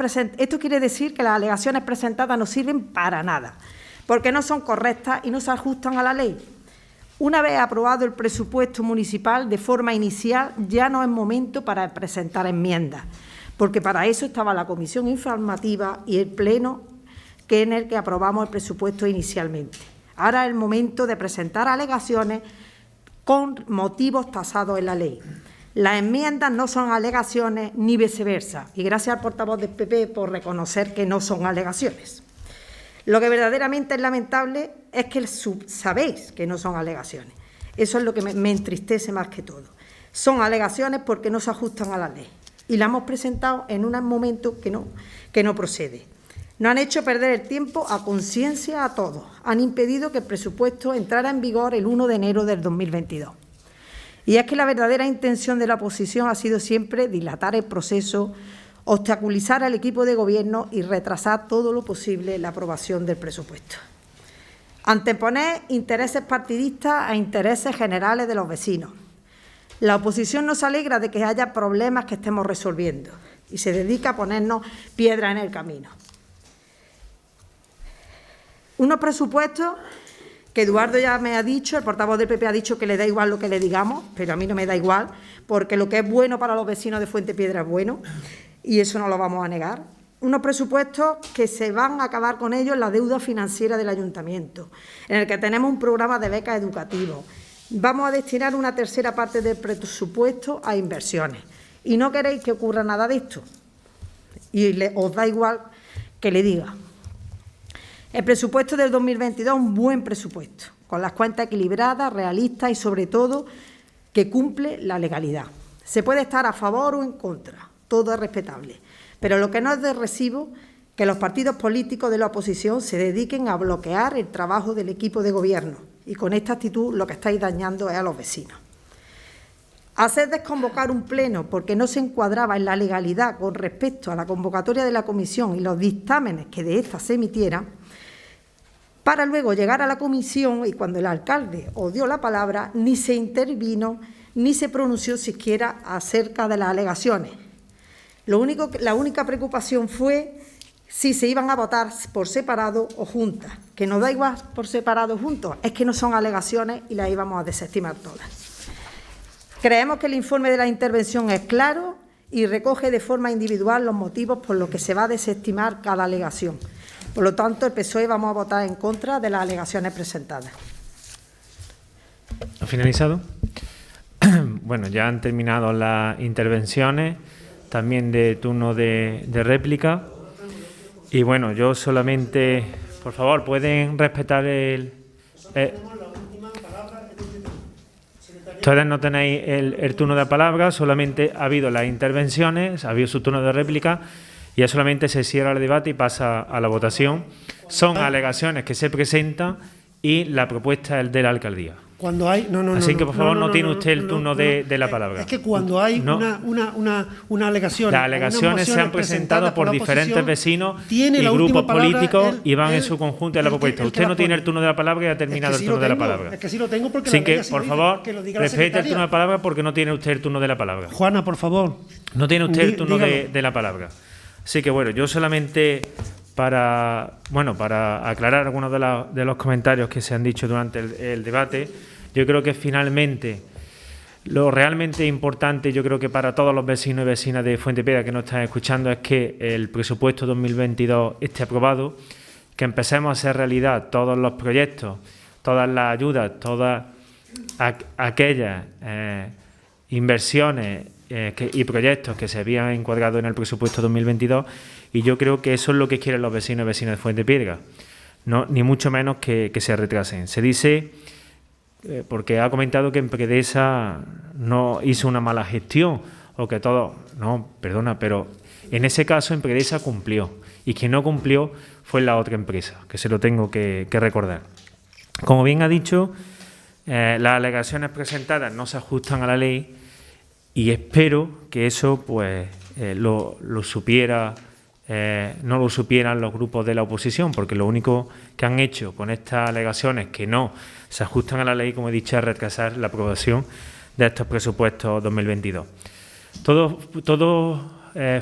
S4: presentadas no sirven para nada, porque no son correctas y no se ajustan a la ley. Una vez aprobado el presupuesto municipal de forma inicial, ya no es momento para presentar enmiendas, porque para eso estaba la comisión informativa y el pleno en el que aprobamos el presupuesto inicialmente. Ahora es el momento de presentar alegaciones con motivos tasados en la ley. Las enmiendas no son alegaciones ni viceversa, y gracias al portavoz del PP por reconocer que no son alegaciones. Lo que verdaderamente es lamentable es que sabéis que no son alegaciones. Eso es lo que me entristece más que todo. Son alegaciones porque no se ajustan a la ley y las hemos presentado en un momento que no procede. Nos han hecho perder el tiempo a conciencia a todos. Han impedido que el presupuesto entrara en vigor el 1 de enero del 2022. Y es que la verdadera intención de la oposición ha sido siempre dilatar el proceso, obstaculizar al equipo de Gobierno y retrasar todo lo posible la aprobación del presupuesto. Anteponer intereses partidistas a intereses generales de los vecinos. La oposición no se alegra de que haya problemas que estemos resolviendo y se dedica a ponernos piedras en el camino. Unos presupuestos que Eduardo ya me ha dicho, el portavoz del PP ha dicho que le da igual lo que le digamos, pero a mí no me da igual, porque lo que es bueno para los vecinos de Fuentepiedra es bueno, y eso no lo vamos a negar. Unos presupuestos que se van a acabar con ellos la deuda financiera del ayuntamiento, en el que tenemos un programa de becas educativos. Vamos a destinar una tercera parte del presupuesto a inversiones. Y no queréis que ocurra nada de esto. Y os da igual que le diga. El presupuesto del 2022 es un buen presupuesto, con las cuentas equilibradas, realistas y, sobre todo, que cumple la legalidad. Se puede estar a favor o en contra, todo es respetable. Pero lo que no es de recibo que los partidos políticos de la oposición se dediquen a bloquear el trabajo del equipo de Gobierno. Y con esta actitud lo que estáis dañando es a los vecinos. Hacer desconvocar un pleno porque no se encuadraba en la legalidad con respecto a la convocatoria de la comisión y los dictámenes que de ésta se emitieran, para luego llegar a la comisión y cuando el alcalde os dio la palabra, ni se intervino ni se pronunció siquiera acerca de las alegaciones. La única preocupación fue si se iban a votar por separado o juntas, que nos da igual por separado o juntos, es que no son alegaciones y las íbamos a desestimar todas. Creemos que el informe de la intervención es claro y recoge de forma individual los motivos por los que se va a desestimar cada alegación. Por lo tanto, el PSOE vamos a votar en contra de las alegaciones presentadas.
S1: ¿Ha finalizado? Bueno, ya han terminado las intervenciones, también de turno de réplica. Y bueno, yo solamente, por favor, pueden respetar el... Ustedes no tenéis el turno de palabra, solamente ha habido las intervenciones, ha habido su turno de réplica y ya solamente se cierra el debate y pasa a la votación. Son alegaciones que se presentan y la propuesta es de la alcaldía.
S3: Cuando hay...
S1: Así que, por favor, no tiene usted el turno de la palabra.
S3: Es que cuando hay una alegación...
S1: Las alegaciones se han presentado por diferentes vecinos y grupos políticos y van en su conjunto a la propuesta. Usted no tiene el turno de la palabra y ha terminado el turno de la palabra.
S3: Es que sí lo tengo porque...
S1: Así que, por favor, respete el turno de la palabra porque no tiene usted el turno de la palabra.
S3: Juana, por favor.
S1: No tiene usted el turno de la palabra. Así que, bueno, yo solamente... Para aclarar algunos de los comentarios que se han dicho durante el debate, yo creo que finalmente lo realmente importante, yo creo que para todos los vecinos y vecinas de Fuentepiedra que nos están escuchando, es que el presupuesto 2022 esté aprobado, que empecemos a hacer realidad todos los proyectos, todas las ayudas, todas aquellas inversiones y proyectos que se habían encuadrado en el presupuesto 2022, y yo creo que eso es lo que quieren los vecinos y vecinas de Fuentepiedra, no, ni mucho menos que se retrasen. Se dice, porque ha comentado que Empredesa no hizo una mala gestión, o que todo... No, perdona, pero en ese caso Empredesa cumplió, y quien no cumplió fue la otra empresa, que se lo tengo que recordar. Como bien ha dicho, las alegaciones presentadas no se ajustan a la ley, y espero que eso pues lo supiera, no lo supieran los grupos de la oposición, porque lo único que han hecho con estas alegaciones que no se ajustan a la ley, como he dicho, es retrasar la aprobación de estos presupuestos 2022.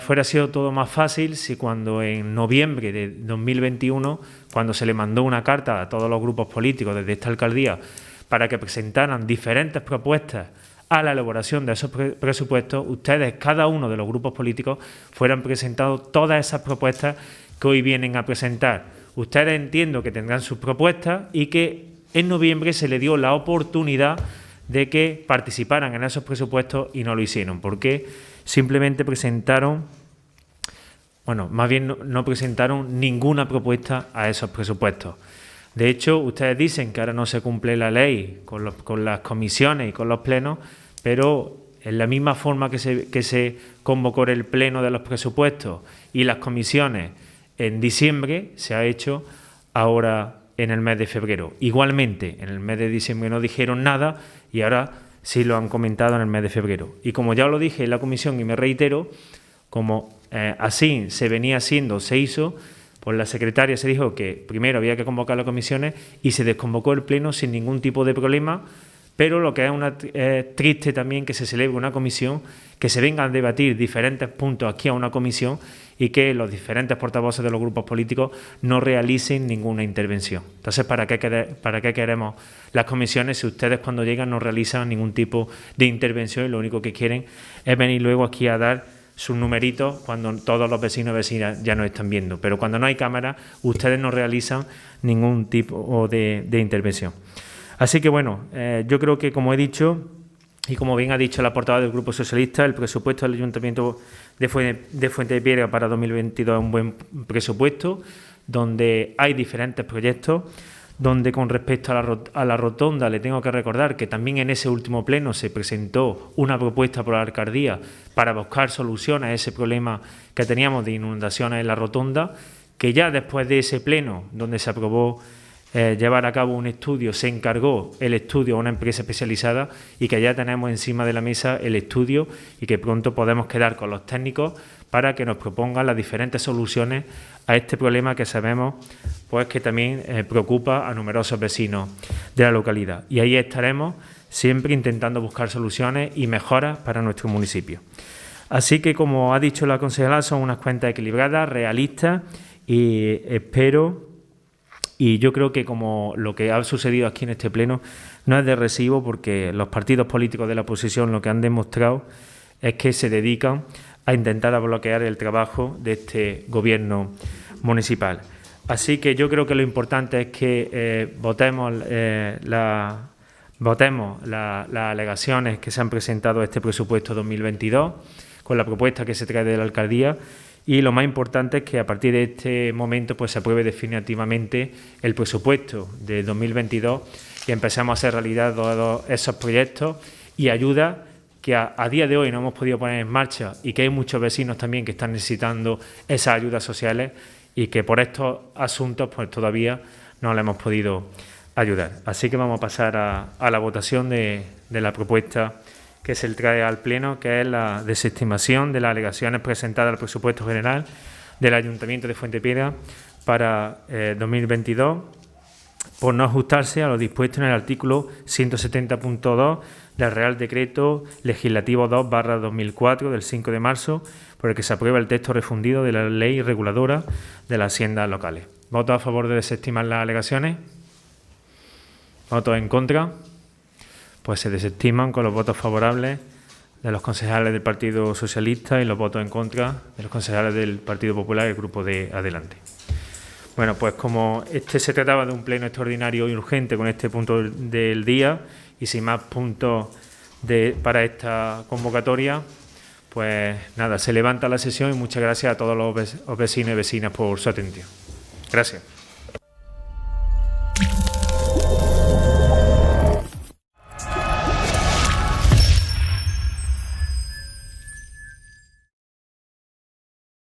S1: Fuera sido todo más fácil si cuando en noviembre de 2021, cuando se le mandó una carta a todos los grupos políticos desde esta alcaldía para que presentaran diferentes propuestas a la elaboración de esos presupuestos, ustedes, cada uno de los grupos políticos, fueran presentando todas esas propuestas que hoy vienen a presentar. Ustedes entiendo que tendrán sus propuestas y que en noviembre se les dio la oportunidad de que participaran en esos presupuestos y no lo hicieron, porque simplemente presentaron, bueno, más bien no presentaron ninguna propuesta a esos presupuestos. De hecho, ustedes dicen que ahora no se cumple la ley con las comisiones y con los plenos, pero en la misma forma que se convocó el pleno de los presupuestos y las comisiones en diciembre, se ha hecho ahora en el mes de febrero. Igualmente, en el mes de diciembre no dijeron nada y ahora sí lo han comentado en el mes de febrero. Y como ya lo dije en la comisión y me reitero, como así se venía haciendo, se hizo, pues la secretaria se dijo que primero había que convocar las comisiones y se desconvocó el pleno sin ningún tipo de problema, pero lo que es triste también que se celebre una comisión, que se vengan a debatir diferentes puntos aquí a una comisión y que los diferentes portavoces de los grupos políticos no realicen ninguna intervención. Entonces, ¿para qué queremos las comisiones si ustedes cuando llegan no realizan ningún tipo de intervención y lo único que quieren es venir luego aquí a dar sus numeritos cuando todos los vecinos y vecinas ya nos están viendo? Pero cuando no hay cámara, ustedes no realizan ningún tipo de intervención. Así que, bueno, yo creo que, como he dicho, y como bien ha dicho la portavoz del Grupo Socialista, el presupuesto del Ayuntamiento de Fuentepiedra para 2022 es un buen presupuesto, donde hay diferentes proyectos, donde con respecto a la rotonda le tengo que recordar que también en ese último pleno se presentó una propuesta por la alcaldía para buscar soluciones a ese problema que teníamos de inundaciones en la rotonda, que ya después de ese pleno donde se aprobó llevar a cabo un estudio, se encargó el estudio a una empresa especializada y que ya tenemos encima de la mesa el estudio y que pronto podemos quedar con los técnicos para que nos propongan las diferentes soluciones a este problema que sabemos pues que también preocupa a numerosos vecinos de la localidad. Y ahí estaremos siempre intentando buscar soluciones y mejoras para nuestro municipio. Así que, como ha dicho la concejala, son unas cuentas equilibradas, realistas y espero... Y yo creo que como lo que ha sucedido aquí en este pleno no es de recibo, porque los partidos políticos de la oposición lo que han demostrado es que se dedican a intentar bloquear el trabajo de este gobierno municipal. Así que yo creo que lo importante es que votemos las alegaciones que se han presentado a este presupuesto 2022 con la propuesta que se trae de la alcaldía. Y lo más importante es que a partir de este momento pues se apruebe definitivamente el presupuesto de 2022 y empecemos a hacer realidad todos esos proyectos y ayudas que a día de hoy no hemos podido poner en marcha y que hay muchos vecinos también que están necesitando esas ayudas sociales y que por estos asuntos pues todavía no le hemos podido ayudar. Así que vamos a pasar a la votación de la propuesta que se le trae al Pleno, que es la desestimación de las alegaciones presentadas al presupuesto general del Ayuntamiento de Fuentepiedra para 2022 por no ajustarse a lo dispuesto en el artículo 170.2 del Real Decreto Legislativo 2/2004 del 5 de marzo, por el que se aprueba el texto refundido de la Ley Reguladora de las Haciendas Locales. ¿Votos a favor de desestimar las alegaciones? ¿Votos en contra? Pues se desestiman con los votos favorables de los concejales del Partido Socialista y los votos en contra de los concejales del Partido Popular y el Grupo de Adelante. Bueno, pues como se trataba de un pleno extraordinario y urgente con este punto del día y sin más puntos para esta convocatoria, pues nada, se levanta la sesión y muchas gracias a todos los vecinos y vecinas por su atención. Gracias.